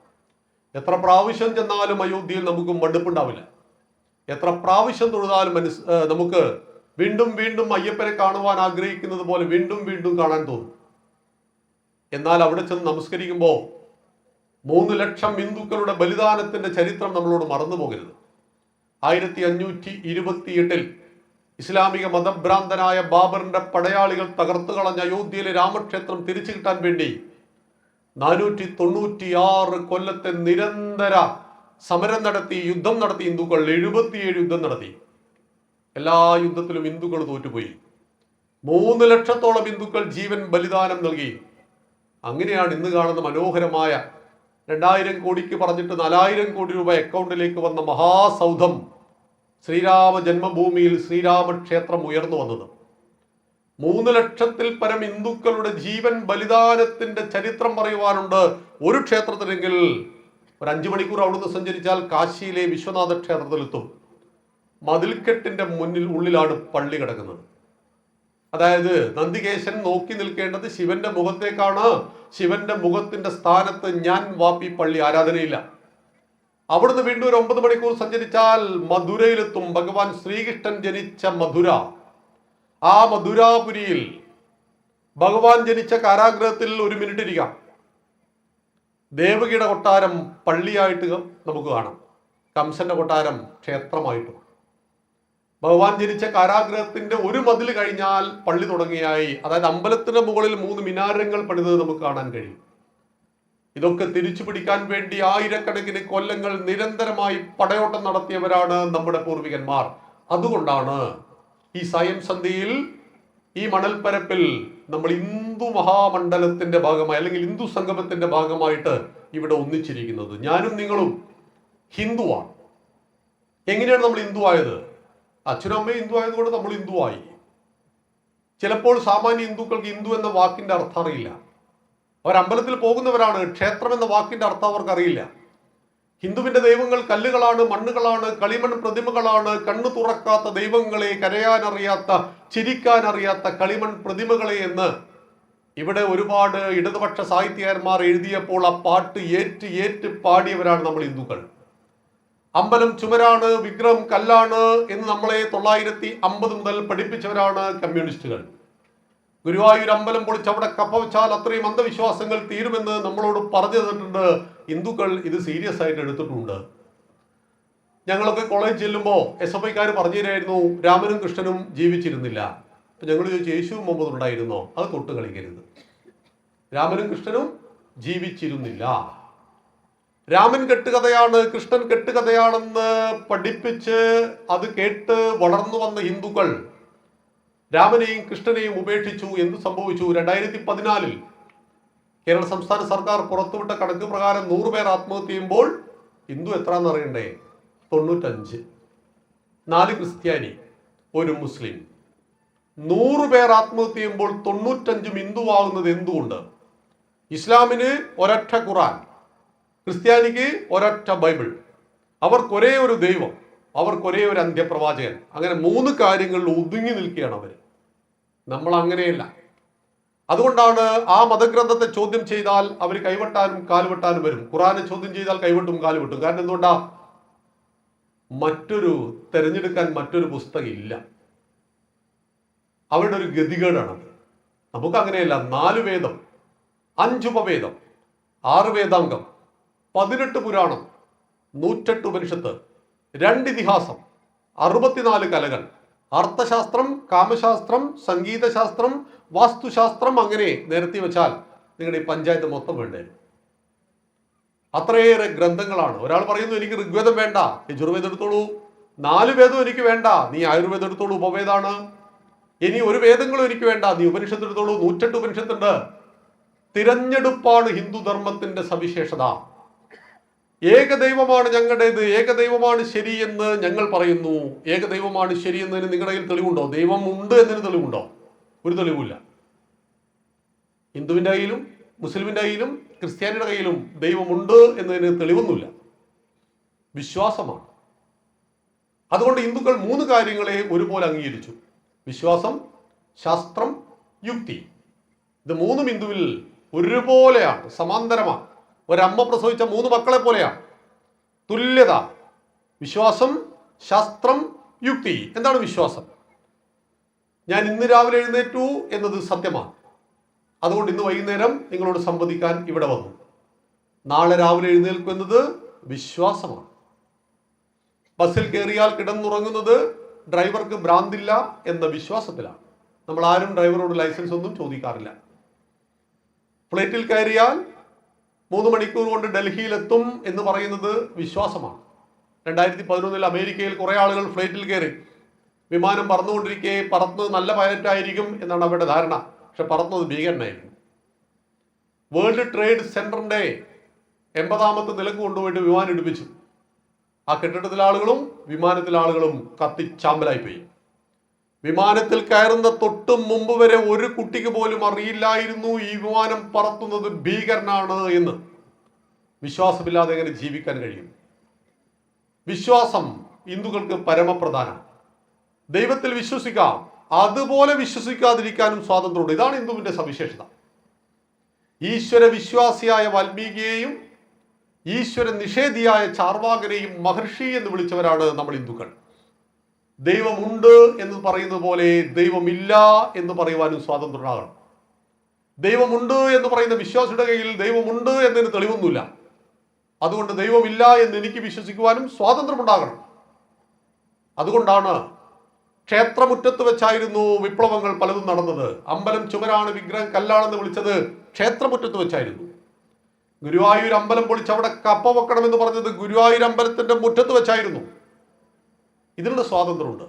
എത്ര പ്രാവശ്യം ചെന്നാലും അയോധ്യയിൽ നമുക്ക് മടുപ്പുണ്ടാവില്ല. എത്ര പ്രാവശ്യം തൊഴുതാലും നമുക്ക് വീണ്ടും വീണ്ടും അയ്യപ്പനെ കാണുവാൻ ആഗ്രഹിക്കുന്നത് പോലെ വീണ്ടും വീണ്ടും കാണാൻ തോന്നും. എന്നാൽ അവിടെ ചെന്ന് നമസ്കരിക്കുമ്പോൾ 3 ലക്ഷം ഹിന്ദുക്കളുടെ ബലിദാനത്തിന്റെ ചരിത്രം നമ്മളോട് മറന്നു പോകരുത്. 1528 ഇസ്ലാമിക മതഭ്രാന്തനായ ബാബറിന്റെ പടയാളികൾ തകർത്തു കളഞ്ഞ അയോധ്യയിലെ രാമക്ഷേത്രം തിരിച്ചു കിട്ടാൻ വേണ്ടി 496 കൊല്ലത്തെ നിരന്തര സമരം നടത്തി, യുദ്ധം നടത്തി. ഹിന്ദുക്കൾ 77 യുദ്ധം നടത്തി. എല്ലാ യുദ്ധത്തിലും ഹിന്ദുക്കൾ തോറ്റുപോയി. 3 ലക്ഷത്തോളം ഹിന്ദുക്കൾ ജീവൻ ബലിദാനം നൽകി. അങ്ങനെയാണ് ഇന്ന് കാണുന്ന മനോഹരമായ 2000 കോടിക്ക് പറഞ്ഞിട്ട് 4000 കോടി രൂപ അക്കൗണ്ടിലേക്ക് വന്ന മഹാസൗധം, ശ്രീരാമ ജന്മഭൂമിയിൽ ശ്രീരാമക്ഷേത്രം ഉയർന്നു വന്നത്. 3 ലക്ഷത്തിൽ പരം ഹിന്ദുക്കളുടെ ജീവൻ ബലിദാനത്തിന്റെ ചരിത്രം പറയുവാനുണ്ട്. ഒരു ക്ഷേത്രത്തിലെങ്കിൽ ഒരു 5 മണിക്കൂർ അവിടുന്ന് സഞ്ചരിച്ചാൽ കാശിയിലെ വിശ്വനാഥ ക്ഷേത്രത്തിലെത്തും. മതിൽക്കെട്ടിന്റെ ഉള്ളിലാണ് പള്ളി കിടക്കുന്നത്. അതായത് നന്ദികേശൻ നോക്കി നിൽക്കേണ്ടത് ശിവന്റെ മുഖത്തേക്കാണ്. ശിവന്റെ മുഖത്തിന്റെ സ്ഥാനത്ത് ഞാൻ വാപ്പി പള്ളി ആരാധനയില്ല. അവിടുന്ന് വീണ്ടും ഒരു 9 മണിക്കൂർ സഞ്ചരിച്ചാൽ മധുരയിലെത്തും. ഭഗവാൻ ശ്രീകൃഷ്ണൻ ജനിച്ച മധുര. ആ മധുരാപുരിയിൽ ഭഗവാൻ ജനിച്ച കാരാഗ്രഹത്തിൽ ഒരു മിനിറ്റ് ഇരിക്കാം. ദേവകിയുടെ കൊട്ടാരം പള്ളിയായിട്ട് നമുക്ക് കാണാം, കംസന്റെ കൊട്ടാരം ക്ഷേത്രമായിട്ടും. ഭഗവാൻ ജനിച്ച കാരാഗ്രഹത്തിന്റെ ഒരു മതിൽ കഴിഞ്ഞാൽ പള്ളി തുടങ്ങിയായി. അതായത് അമ്പലത്തിന്റെ മുകളിൽ 3 മിനാരങ്ങൾ പണിത് നമുക്ക് കാണാൻ കഴിയും. ഇതൊക്കെ തിരിച്ചു പിടിക്കാൻ വേണ്ടി ആയിരക്കണക്കിന് കൊല്ലങ്ങൾ നിരന്തരമായി പടയോട്ടം നടത്തിയവരാണ് നമ്മുടെ പൂർവികന്മാർ. അതുകൊണ്ടാണ് ഈ സായം സന്ധ്യയിൽ ഈ മണൽപ്പരപ്പിൽ നമ്മൾ ഹിന്ദു മഹാമണ്ഡലത്തിന്റെ ഭാഗമായി അല്ലെങ്കിൽ ഹിന്ദു സംഗമത്തിന്റെ ഭാഗമായിട്ട് ഇവിടെ ഒന്നിച്ചിരിക്കുന്നത്. ഞാനും നിങ്ങളും ഹിന്ദുവാണ്. എങ്ങനെയാണ് നമ്മൾ ഹിന്ദു ആയത്? അച്ഛനും അമ്മയും ഹിന്ദു ആയതുകൊണ്ട് നമ്മൾ ഹിന്ദുവായി. ചിലപ്പോൾ സാമാന്യ ഹിന്ദുക്കൾക്ക് ഹിന്ദു എന്ന വാക്കിന്റെ അർത്ഥം അറിയില്ല. അവർ അമ്പലത്തിൽ പോകുന്നവരാണ്. ക്ഷേത്രം എന്ന വാക്കിന്റെ അർത്ഥം അവർക്ക് അറിയില്ല. ഹിന്ദുവിന്റെ ദൈവങ്ങൾ കല്ലുകളാണ്, മണ്ണുകളാണ്, കളിമൺ പ്രതിമകളാണ്. കണ്ണു തുറക്കാത്ത ദൈവങ്ങളെ, കരയാനറിയാത്ത, ചിരിക്കാനറിയാത്ത കളിമൺ പ്രതിമകളെ എന്ന് ഇവിടെ ഒരുപാട് ഇടതുപക്ഷ സാഹിത്യകാരന്മാർ എഴുതിയപ്പോൾ ആ പാട്ട് ഏറ്റ് പാടിയവരാണ് നമ്മൾ ഹിന്ദുക്കൾ. അമ്പലം ചുമരാണ്, വിഗ്രഹം കല്ലാണ് എന്ന് നമ്മളെ 950 മുതൽ പഠിപ്പിച്ചവരാണ് കമ്മ്യൂണിസ്റ്റുകൾ. ഗുരുവായൂർ അമ്പലം പൊളിച്ച് അവിടെ കപ്പ വെച്ചാൽ അത്രയും അന്ധവിശ്വാസങ്ങൾ തീരുമെന്ന് നമ്മളോട് പറഞ്ഞു തന്നിട്ടുണ്ട്. ഹിന്ദുക്കൾ ഇത് സീരിയസ് ആയിട്ട് എടുത്തിട്ടുണ്ട്. ഞങ്ങളൊക്കെ കോളേജ് ചെല്ലുമ്പോൾ SFIക്കാർ പറഞ്ഞു തരായിരുന്നു രാമനും കൃഷ്ണനും ജീവിച്ചിരുന്നില്ല. അപ്പൊ ഞങ്ങൾ ചോദിച്ചു യേശുവും മുഹമ്മദും ഉണ്ടായിരുന്നോ? അത് തൊട്ട് കളിക്കരുത്. രാമനും കൃഷ്ണനും ജീവിച്ചിരുന്നില്ല. രാമൻ കെട്ടുകഥയാണ്, കൃഷ്ണൻ കെട്ടുകഥയാണെന്ന് പഠിപ്പിച്ച് അത് കേട്ട് വളർന്നു വന്ന ഹിന്ദുക്കൾ രാമനെയും കൃഷ്ണനെയും ഉപേക്ഷിച്ചു. എന്ത് സംഭവിച്ചു? 2014 കേരള സംസ്ഥാന സർക്കാർ പുറത്തുവിട്ട കണക്ക് പ്രകാരം 100 പേർ ആത്മഹത്യ ചെയ്യുമ്പോൾ ഹിന്ദു എത്രയെന്ന് അറിയണ്ടേ? 95. 4 ക്രിസ്ത്യാനി, 1 മുസ്ലിം. 100 പേർ ആത്മഹത്യ ചെയ്യുമ്പോൾ 95 ഹിന്ദുവാകുന്നത് എന്തുകൊണ്ട്? ഇസ്ലാമിന് ഒരൊറ്റ ഖുറാൻ, ക്രിസ്ത്യാനിക്ക് ഒരൊറ്റ ബൈബിൾ, അവർക്കൊരേ ഒരു ദൈവം, അവർക്കൊരേ ഒരു അന്ത്യപ്രവാചകൻ. അങ്ങനെ 3 കാര്യങ്ങളിൽ ഒതുങ്ങി നിൽക്കുകയാണ് അവർ. നമ്മൾ അങ്ങനെയല്ല. അതുകൊണ്ടാണ് ആ മതഗ്രന്ഥത്തെ ചോദ്യം ചെയ്താൽ അവർ കൈവെട്ടാനും കാലുവെട്ടാനും വരും. ഖുറാനെ ചോദ്യം ചെയ്താൽ കൈവെട്ടും കാലുവെട്ടും. കാരണം എന്തുകൊണ്ടാ? തിരഞ്ഞെടുക്കാൻ മറ്റൊരു പുസ്തകം ഇല്ല. അവരുടെ ഒരു ഗതികേടാണത്. നമുക്ക് അങ്ങനെയല്ല. 4 വേദം, 5 ഉപവേദം, 6 വേദാംഗം, 18 പുരാണം, 108 ഉപനിഷത്ത്, 2 ഇതിഹാസം, 64 കലകൾ, അർത്ഥശാസ്ത്രം, കാമശാസ്ത്രം, സംഗീതശാസ്ത്രം, വാസ്തുശാസ്ത്രം, അങ്ങനെ നിരത്തി വെച്ചാൽ നിങ്ങളുടെ ഈ പഞ്ചായത്ത് മൊത്തം വേണ്ടേ. അത്രയേറെ ഗ്രന്ഥങ്ങളാണ്. ഒരാൾ പറയുന്നു എനിക്ക് ഋഗ്വേദം വേണ്ട, യജുർവേദം എടുത്തോളൂ. 4 വേദം എനിക്ക് വേണ്ട, നീ ആയുർവേദം എടുത്തോളൂ, ഉപവേദാണ്. ഇനി ഒരു വേദങ്ങളും എനിക്ക് വേണ്ട, നീ ഉപനിഷത്ത് എടുത്തോളൂ, 108 ഉപനിഷത്തുണ്ട്. തിരഞ്ഞെടുപ്പാണ് ഹിന്ദു ധർമ്മത്തിന്റെ സവിശേഷത. ഏകദൈവമാണ് ഞങ്ങളുടേത്, ഏകദൈവമാണ് ശരി എന്ന് ഞങ്ങൾ പറയുന്നു. ഏകദൈവമാണ് ശരി എന്നതിന് നിങ്ങളുടെ കയ്യിൽ തെളിവുണ്ടോ? ദൈവം ഉണ്ട് എന്നതിന് തെളിവുണ്ടോ? ഒരു തെളിവില്ല. ഹിന്ദുവിന്റെ കയ്യിലും മുസ്ലിമിന്റെ കയ്യിലും ക്രിസ്ത്യാനിയുടെ കയ്യിലും ദൈവമുണ്ട് എന്നതിന് തെളിവൊന്നുമില്ല. വിശ്വാസമാണ്. അതുകൊണ്ട് ഹിന്ദുക്കൾ 3 കാര്യങ്ങളെ ഒരുപോലെ അംഗീകരിച്ചു: വിശ്വാസം, ശാസ്ത്രം, യുക്തി. ഇത് 3 ഹിന്ദുവിൽ ഒരുപോലെയാണ്, സമാന്തരമാണ്. ഒരമ്മ പ്രസവിച്ച 3 മക്കളെ പോലെയാണ്. തുല്യത. വിശ്വാസം, ശാസ്ത്രം, യുക്തി. എന്താണ് വിശ്വാസം? ഞാൻ ഇന്ന് രാവിലെ എഴുന്നേറ്റു എന്നത് സത്യമാണ്. അതുകൊണ്ട് ഇന്ന് വൈകുന്നേരം നിങ്ങളോട് സംവദിക്കാൻ ഇവിടെ വന്നു. നാളെ രാവിലെ എഴുന്നേൽക്കും എന്നത് വിശ്വാസമാണ്. ബസ്സിൽ കയറിയാൽ കിടന്നുറങ്ങുന്നത് ഡ്രൈവർക്ക് ഭ്രാന്തില്ല എന്ന വിശ്വാസത്തിലാണ്. നമ്മൾ ആരും ഡ്രൈവറോട് ലൈസൻസ് ഒന്നും ചോദിക്കാറില്ല. ഫ്ലൈറ്റിൽ കയറിയാൽ 3 മണിക്കൂർ കൊണ്ട് ഡൽഹിയിലെത്തും എന്ന് പറയുന്നത് വിശ്വാസമാണ്. 2011 അമേരിക്കയിൽ കുറെ ആളുകൾ ഫ്ലൈറ്റിൽ കയറി. വിമാനം പറന്നുകൊണ്ടിരിക്കെ പറന്നത് നല്ല പൈലറ്റായിരിക്കും എന്നാണ് അവരുടെ ധാരണ. പക്ഷെ പറന്നത് ഭീകരനായിരുന്നു. വേൾഡ് ട്രേഡ് സെന്ററിന്റെ 80ാമത്തെ നിലക്ക് കൊണ്ടുപോയിട്ട് വിമാനം ഇടിപ്പിച്ചു. ആ കെട്ടിടത്തിലെ ആളുകളും വിമാനത്തിലെ ആളുകളും കത്തിച്ചാമ്പലായിപ്പോയി. വിമാനത്തിൽ കയറുന്ന തൊട്ട് മുമ്പ് വരെ ഒരു കുട്ടിക്ക് പോലും അറിയില്ലായിരുന്നു ഈ വിമാനം പറത്തുന്നത് ഭീകരനാണ് എന്ന്. വിശ്വാസമില്ലാതെ എങ്ങനെ ജീവിക്കാൻ കഴിയും? വിശ്വാസം ഹിന്ദുക്കൾക്ക് പരമപ്രധാനം. ദൈവത്തിൽ വിശ്വസിക്കാം, അതുപോലെ വിശ്വസിക്കാതിരിക്കാനും സ്വാതന്ത്ര്യമുണ്ട്. ഇതാണ് ഹിന്ദുവിന്റെ സവിശേഷത. ഈശ്വര വിശ്വാസിയായ വാൽമീകിയെയും ഈശ്വര നിഷേധിയായ ചാർവാകനെയും മഹർഷി എന്ന് വിളിച്ചവരാണ് നമ്മൾ ഹിന്ദുക്കൾ. ദൈവമുണ്ട് എന്ന് പറയുന്നത് പോലെ ദൈവമില്ല എന്ന് പറയുവാനും സ്വാതന്ത്ര്യമാകണം. ദൈവമുണ്ട് എന്ന് പറയുന്ന വിശ്വാസിയുടെ കയ്യിൽ ദൈവമുണ്ട് എന്നതിന് തെളിവൊന്നുമില്ല. അതുകൊണ്ട് ദൈവമില്ല എന്ന് എനിക്ക് വിശ്വസിക്കുവാനും സ്വാതന്ത്ര്യമുണ്ടാകണം. അതുകൊണ്ടാണ് ക്ഷേത്രമുറ്റത്ത് വെച്ചായിരുന്നു വിപ്ലവങ്ങൾ പലതും നടന്നത്. അമ്പലം ചുമരാണ്, വിഗ്രഹം കല്ലാണെന്ന് വിളിച്ചത് ക്ഷേത്രമുറ്റത്ത് വെച്ചായിരുന്നു. ഗുരുവായൂർ അമ്പലം പൊളിച്ച് അവിടെ കപ്പ വെക്കണമെന്ന് പറഞ്ഞത് ഗുരുവായൂർ അമ്പലത്തിന്റെ മുറ്റത്ത് വെച്ചായിരുന്നു. ഇതിനുള്ള സ്വാതന്ത്ര്യമുണ്ട്.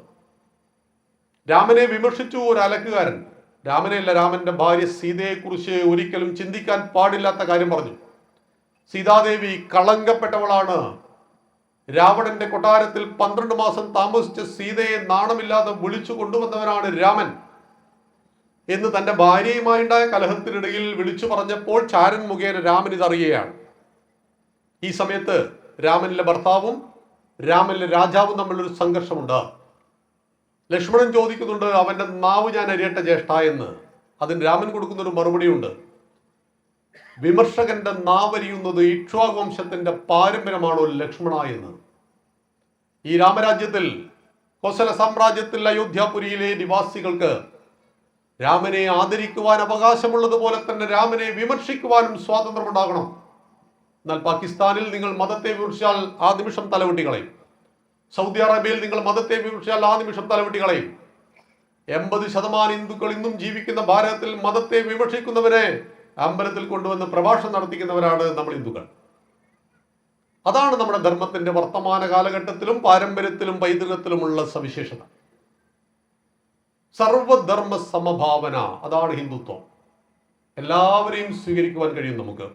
രാമനെ വിമർശിച്ചു ഒരു അലക്കുകാരൻ. രാമനെയല്ല, രാമന്റെ ഭാര്യ സീതയെക്കുറിച്ച് ഒരിക്കലും ചിന്തിക്കാൻ പാടില്ലാത്ത കാര്യം പറഞ്ഞു. സീതാദേവി കളങ്കപ്പെട്ടവളാണ്. രാവണന്റെ കൊട്ടാരത്തിൽ 12 മാസം താമസിച്ച സീതയെ നാണമില്ലാതെ വിളിച്ചു കൊണ്ടുവന്നവനാണ് രാമൻ എന്ന് തന്റെ ഭാര്യയുമായുണ്ടായ കലഹത്തിനിടയിൽ വിളിച്ചു പറഞ്ഞപ്പോൾ ചാരൻ മുഖേന രാമൻ ഇതറിയുകയാണ്. ഈ സമയത്ത് രാമനിലെ ഭർത്താവും രാമനിലെ രാജാവും തമ്മിലൊരു സംഘർഷമുണ്ട്. ലക്ഷ്മണൻ ചോദിക്കുന്നുണ്ട്, അവന്റെ നാവ് ഞാൻ അരിയട്ടെ ജ്യേഷ്ഠ എന്ന്. അതിന് രാമൻ കൊടുക്കുന്നൊരു മറുപടിയുണ്ട്. വിമർശകന്റെ നാവരിയുന്നത് ഇക്ഷ്വാകു വംശത്തിന്റെ പാരമ്പര്യമാണോ ലക്ഷ്മണ എന്ന്. ഈ രാമരാജ്യത്തിൽ, കോസല സാമ്രാജ്യത്തിൽ അയോധ്യാപുരിയിലെ നിവാസികൾക്ക് രാമനെ ആദരിക്കുവാൻ അവകാശമുള്ളതുപോലെ തന്നെ രാമനെ വിമർശിക്കുവാനും സ്വാതന്ത്ര്യമുണ്ടാകണം. എന്നാൽ പാകിസ്ഥാനിൽ നിങ്ങൾ മതത്തെ വിമർശിച്ചാൽ ആ നിമിഷം തലവെട്ടികളയും. സൗദി അറേബ്യയിൽ നിങ്ങൾ മതത്തെ വിമർശിച്ചാൽ ആ നിമിഷം തലവെട്ടികളയും. 80% ഹിന്ദുക്കൾ ഇന്നും ജീവിക്കുന്ന ഭാരതത്തിൽ മതത്തെ വിമർശിക്കുന്നവരെ അമ്പലത്തിൽ കൊണ്ടുവന്ന് പ്രഭാഷണം നടത്തിക്കുന്നവരാണ് നമ്മൾ ഹിന്ദുക്കൾ. അതാണ് നമ്മുടെ ധർമ്മത്തിന്റെ വർത്തമാന കാലഘട്ടത്തിലും പാരമ്പര്യത്തിലും പൈതൃകത്തിലുമുള്ള സവിശേഷത. സർവധർമ്മ സമഭാവന, അതാണ് ഹിന്ദുത്വം. എല്ലാവരെയും സ്വീകരിക്കുവാൻ കഴിയും നമുക്ക്.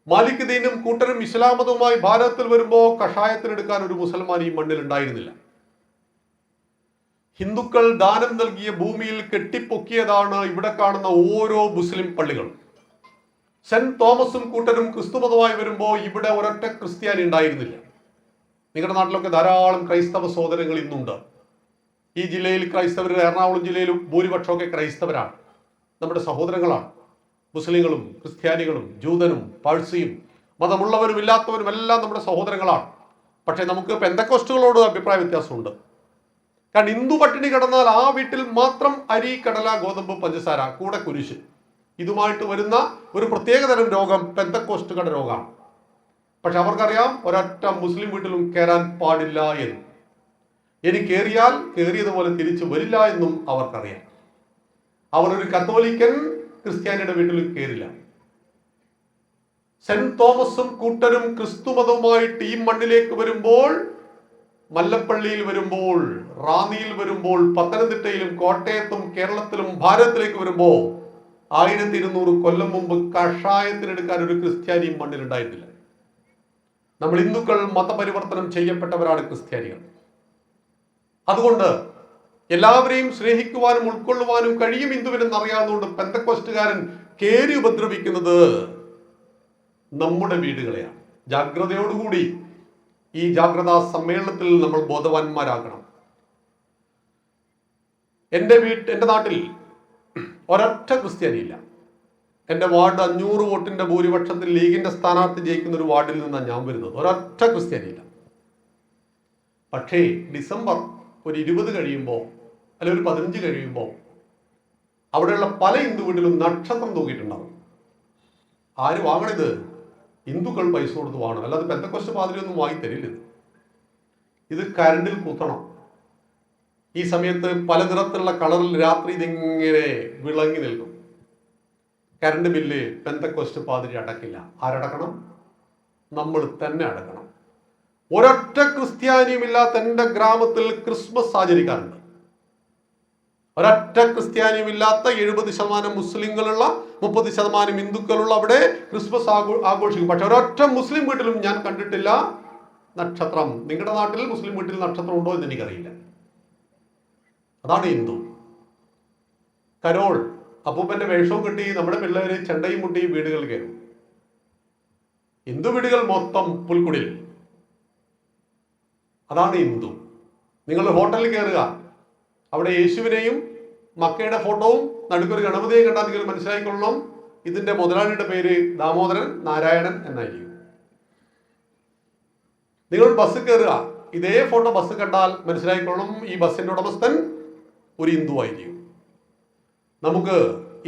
മാലിക് ദീനും കൂട്ടരും ഇസ്ലാം മതവുമായി ഭാരതത്തിൽ വരുമ്പോൾ കഷായത്തിനെടുക്കാൻ ഒരു മുസൽമാൻ ഈ മണ്ണിൽ ഉണ്ടായിരുന്നില്ല. ഹിന്ദുക്കൾ ദാനം നൽകിയ ഭൂമിയിൽ കെട്ടിപ്പൊക്കിയതാണ് ഇവിടെ കാണുന്ന ഓരോ മുസ്ലിം പള്ളികളും. സെന്റ് തോമസും കൂട്ടരും ക്രിസ്തുമതമായി വരുമ്പോൾ ഇവിടെ ഒരൊറ്റ ക്രിസ്ത്യാനി ഉണ്ടായിരുന്നില്ല. നിങ്ങളുടെ നാട്ടിലൊക്കെ ധാരാളം ക്രൈസ്തവ സഹോദരങ്ങൾ ഇന്നുണ്ട്. ഈ ജില്ലയിൽ ക്രൈസ്തവർ, എറണാകുളം ജില്ലയിൽ ഭൂരിപക്ഷമൊക്കെ ക്രൈസ്തവരാണ്, നമ്മുടെ സഹോദരങ്ങളാണ്. മുസ്ലിങ്ങളും ക്രിസ്ത്യാനികളും ജൂതനും പാഴ്സിയും മതമുള്ളവരും ഇല്ലാത്തവരും എല്ലാം നമ്മുടെ സഹോദരങ്ങളാണ്. പക്ഷേ നമുക്ക് പെന്തക്കോസ്റ്റുകളോട് അഭിപ്രായ വ്യത്യാസമുണ്ട്. കാരണം ഹിന്ദു പട്ടിണി കിടന്നാൽ ആ വീട്ടിൽ മാത്രം അരി, കടല, ഗോതമ്പ്, പഞ്ചസാര, കൂടെ കുരിശ്, ഇതുമായിട്ട് വരുന്ന ഒരു പ്രത്യേകതരം രോഗം പെന്തക്കോസ്റ്റുകളുടെ രോഗമാണ്. പക്ഷെ അവർക്കറിയാം ഒരൊറ്റ മുസ്ലിം വീട്ടിലും കയറാൻ പാടില്ല എന്ന്. ഇനി കയറിയാൽ കയറിയതുപോലെ തിരിച്ചു വരില്ല എന്നും അവർക്കറിയാം. അവർ ഒരു കത്തോലിക്കൻ ക്രിസ്ത്യാനിയുടെ വീട്ടിലും കയറില്ല. സെന്റ് തോമസും കൂട്ടരും ക്രിസ്തുമതവുമായിട്ട് ഈ മണ്ണിലേക്ക് വരുമ്പോൾ, മല്ലപ്പള്ളിയിൽ വരുമ്പോൾ, റാന്നിയിൽ വരുമ്പോൾ, പത്തനംതിട്ടയിലും കോട്ടയത്തും കേരളത്തിലും ഭാരതത്തിലേക്ക് വരുമ്പോൾ 1200 കൊല്ലം മുമ്പ് കഷായത്തിനെടുക്കാൻ ഒരു ക്രിസ്ത്യാനി മണ്ണിലുണ്ടായിട്ടില്ല. നമ്മൾ ഹിന്ദുക്കൾ മതപരിവർത്തനം ചെയ്യപ്പെട്ടവരാണ് ക്രിസ്ത്യാനികൾ. അതുകൊണ്ട് എല്ലാവരെയും സ്നേഹിക്കുവാനും ഉൾക്കൊള്ളുവാനും കഴിയും ഹിന്ദുവിനെന്ന് അറിയാവുന്നതുകൊണ്ട് പെന്തക്കോസ്റ്റുകാരൻ കേറി ഉപദ്രവിക്കുന്നത് നമ്മുടെ വീടുകളെയാണ്. ജാഗ്രതയോടുകൂടി ഈ ജാഗ്രതാ സമ്മേളനത്തിൽ നമ്മൾ ബോധവാന്മാരാകണം. എൻ്റെ നാട്ടിൽ ഒരൊറ്റ ക്രിസ്ത്യാനിയില്ല. എൻ്റെ വാർഡ് 500 വോട്ടിന്റെ ഭൂരിപക്ഷത്തിൽ ലീഗിന്റെ സ്ഥാനാർത്ഥി ജയിക്കുന്ന ഒരു വാർഡിൽ നിന്നാണ് ഞാൻ വരുന്നത്. ഒരൊറ്റ ക്രിസ്ത്യാനിയില്ല. പക്ഷേ ഡിസംബർ ഒരു 20 കഴിയുമ്പോൾ, അല്ലെ ഒരു 15 കഴിയുമ്പോൾ അവിടെയുള്ള പല ഹിന്ദു വീട്ടിലും നക്ഷത്രം തൂക്കിയിട്ടുണ്ടാവും. ആര് വാങ്ങണിത്? ഹിന്ദുക്കൾ പൈസ കൊടുത്ത് വാങ്ങണം, അല്ലാതെ പെന്തക്കോസ്റ്റ് പാതിരിയൊന്നും വാങ്ങി തരില്ല. ഇത് കരണ്ടിൽ കുത്തണം. ഈ സമയത്ത് പല നിറത്തിലുള്ള കളറിൽ രാത്രി ഇതിങ്ങനെ വിളങ്ങി നിൽക്കും. കരണ്ട് ബില്ല് പെന്തക്കോസ്റ്റ് പാതിരി അടക്കില്ല. ആരടക്കണം? നമ്മൾ തന്നെ അടക്കണം. ഒരൊറ്റ ക്രിസ്ത്യാനിയും ഇല്ലാത്ത എൻ്റെ ഗ്രാമത്തിൽ ക്രിസ്മസ് ആചരിക്കാറുണ്ട്. ഒരൊറ്റ ക്രിസ്ത്യാനിയും ഇല്ലാത്ത 70% മുസ്ലിങ്ങളുള്ള, 30% ഹിന്ദുക്കളുള്ള അവിടെ ക്രിസ്മസ് ആഘോഷിക്കും. പക്ഷെ ഒരൊറ്റ മുസ്ലിം വീട്ടിലും ഞാൻ കണ്ടിട്ടില്ല നക്ഷത്രം. നിങ്ങളുടെ നാട്ടിൽ മുസ്ലിം വീട്ടിൽ നക്ഷത്രം ഉണ്ടോ എന്ന് എനിക്കറിയില്ല. അതാണ് ഹിന്ദു. കരോൾ അപ്പൂപ്പന്റെ വേഷവും കെട്ടി നമ്മുടെ പിള്ളേര് ചെണ്ടയും മുട്ടി വീടുകൾ കയറും. ഹിന്ദു വീടുകൾ മൊത്തം പുൽക്കുടിൽ. അതാണ് ഹിന്ദു. നിങ്ങൾ ഹോട്ടലിൽ കയറുക, അവിടെ യേശുവിനെയും മക്കയുടെ ഫോട്ടോവും നടുക്കൊരു ഗണപതിയെ കണ്ടാൽ നിങ്ങൾ മനസ്സിലാക്കിക്കൊള്ളണം, ഇതിന്റെ മുതലാളിയുടെ പേര് ദാമോദരൻ നാരായണൻ എന്നായിരിക്കും. നിങ്ങൾ ബസ് കയറുക, ഇതേ ഫോട്ടോ ബസ് കണ്ടാൽ മനസ്സിലാക്കിക്കൊള്ളണം, ഈ ബസ്സിന്റെ ഉടമസ്ഥൻ ഒരു ഹിന്ദു ആയിരിക്കും. നമുക്ക്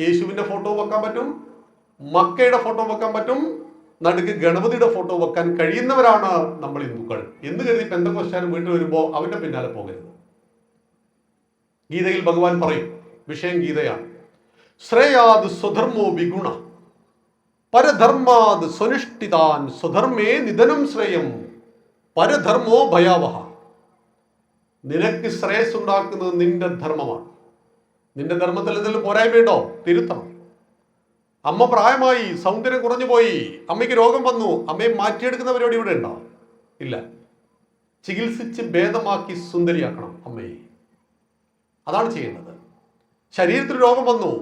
യേശുവിന്റെ ഫോട്ടോ വെക്കാൻ പറ്റും, മക്കയുടെ ഫോട്ടോ വെക്കാൻ പറ്റും, നടുക്ക് ഗണപതിയുടെ ഫോട്ടോ വെക്കാൻ കഴിയുന്നവരാണ് നമ്മൾ ഹിന്ദുക്കൾ എന്ന് കരുതി പെന്തക്കോസ്റ്റുകാരൻ വീട്ടിൽ വരുമ്പോൾ അവന്റെ പിന്നാലെ പോകരുത്. ഗീതയിൽ ഭഗവാൻ പറയും, വിഷയം ഗീതയാണ്, ശ്രേയാത് സ്വധർമ്മോ വിഗുണ പരധർമാത് സ്വനിഷ്ഠിതാൻ സ്വധർമ്മേ നിധനം ശ്രേയം പരധർമ്മോ ഭയാവഹ. നിനക്ക് ശ്രേയസ് ഉണ്ടാക്കുന്നത് നിന്റെ ധർമ്മമാണ്. നിന്റെ ധർമ്മത്തിൽ എന്തെങ്കിലും പോരായ്മയുണ്ടോ? തിരുത്തണം. അമ്മ പ്രായമായി, സൗന്ദര്യം കുറഞ്ഞു പോയി, അമ്മയ്ക്ക് രോഗം വന്നു, അമ്മയെ മാറ്റിയെടുക്കുന്ന പരിപാടി ഇവിടെ ഉണ്ടോ? ഇല്ല. ചികിത്സിച്ച് ഭേദമാക്കി സുന്ദരിയാക്കണം അമ്മയെ. അതാണ് ചെയ്യേണ്ടത്. ശരീരത്തിൽ രോഗം വന്നു,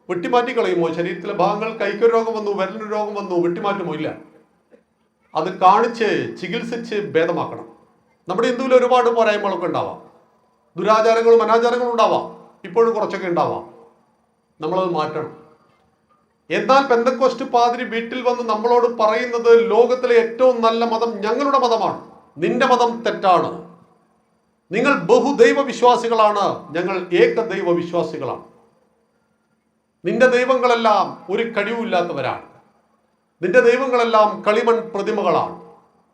വെട്ടിമാറ്റി കളയുമോ? ശരീരത്തിലെ ഭാഗങ്ങൾ, കൈക്കൊരു രോഗം വന്നു, വിരലിന് രോഗം വന്നു, വെട്ടിമാറ്റുമോ? ഇല്ല. അത് കാണിച്ച് ചികിത്സിച്ച് ഭേദമാക്കണം. നമ്മുടെ ഹിന്ദുവിൽ ഒരുപാട് പോരായ്മകളൊക്കെ ഉണ്ടാവാം, ദുരാചാരങ്ങളും അനാചാരങ്ങളും ഉണ്ടാവാം, ഇപ്പോഴും കുറച്ചൊക്കെ ഉണ്ടാവാം. നമ്മളത് മാറ്റണം. എന്നാൽ പെന്തക്കോസ്റ്റ് പാതിരി വീട്ടിൽ വന്ന് നമ്മളോട് പറയുന്നത്, ലോകത്തിലെ ഏറ്റവും നല്ല മതം ഞങ്ങളുടെ മതമാണ്, നിന്റെ മതം തെറ്റാണ്, നിങ്ങൾ ബഹുദൈവ വിശ്വാസികളാണ്, ഞങ്ങൾ ഏകദൈവ വിശ്വാസികളാണ്, നിന്റെ ദൈവങ്ങളെല്ലാം ഒരു കഴിവില്ലാത്തവരാണ്, നിന്റെ ദൈവങ്ങളെല്ലാം കളിമൺ പ്രതിമകളാണ്,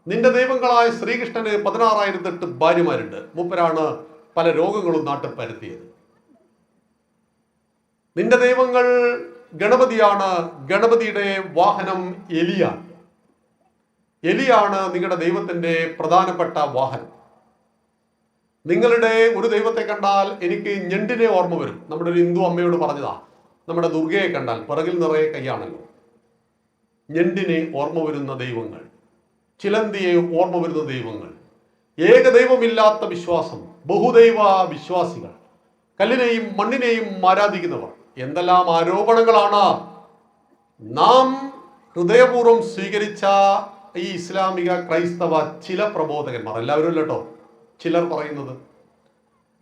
നിന്റെ ദൈവങ്ങളായ ശ്രീകൃഷ്ണന് 16,008 ഭാര്യമാരുണ്ട്, മൂപ്പരാണ് പല രോഗങ്ങളും നാട്ടിൽ പരത്തിയത്. നിന്റെ ദൈവങ്ങൾ ഗണപതിയാണ്, ഗണപതിയുടെ വാഹനം എലിയാണ്, എലിയാണ് നിങ്ങളുടെ ദൈവത്തിന്റെ പ്രധാനപ്പെട്ട വാഹനം. നിങ്ങളുടെ ഒരു ദൈവത്തെ കണ്ടാൽ എനിക്ക് ഞണ്ടിനെ ഓർമ്മ വരും. നമ്മുടെ ഒരു ഹിന്ദു അമ്മയോട് പറഞ്ഞതാ, നമ്മുടെ ദുർഗയെ കണ്ടാൽ പിറകിൽ നിറയെ കൈയാണല്ലോ. ഞണ്ടിനെ ഓർമ്മ വരുന്ന ദൈവങ്ങൾ, ചിലന്തിയെ ഓർമ്മ വരുന്ന ദൈവങ്ങൾ, ഏകദൈവമില്ലാത്ത വിശ്വാസം, ബഹുദൈവ വിശ്വാസികൾ, കല്ലിനെയും മണ്ണിനെയും ആരാധിക്കുന്നവർ. എന്തെല്ലാം ആരോപണങ്ങളാണ് നാം ഹൃദയപൂർവ്വം സ്വീകരിച്ച ഈ ഇസ്ലാമിക ക്രൈസ്തവ ചില പ്രബോധകന്മാർ, എല്ലാവരും അല്ല കേട്ടോ, ചിലർ പറയുന്നത്,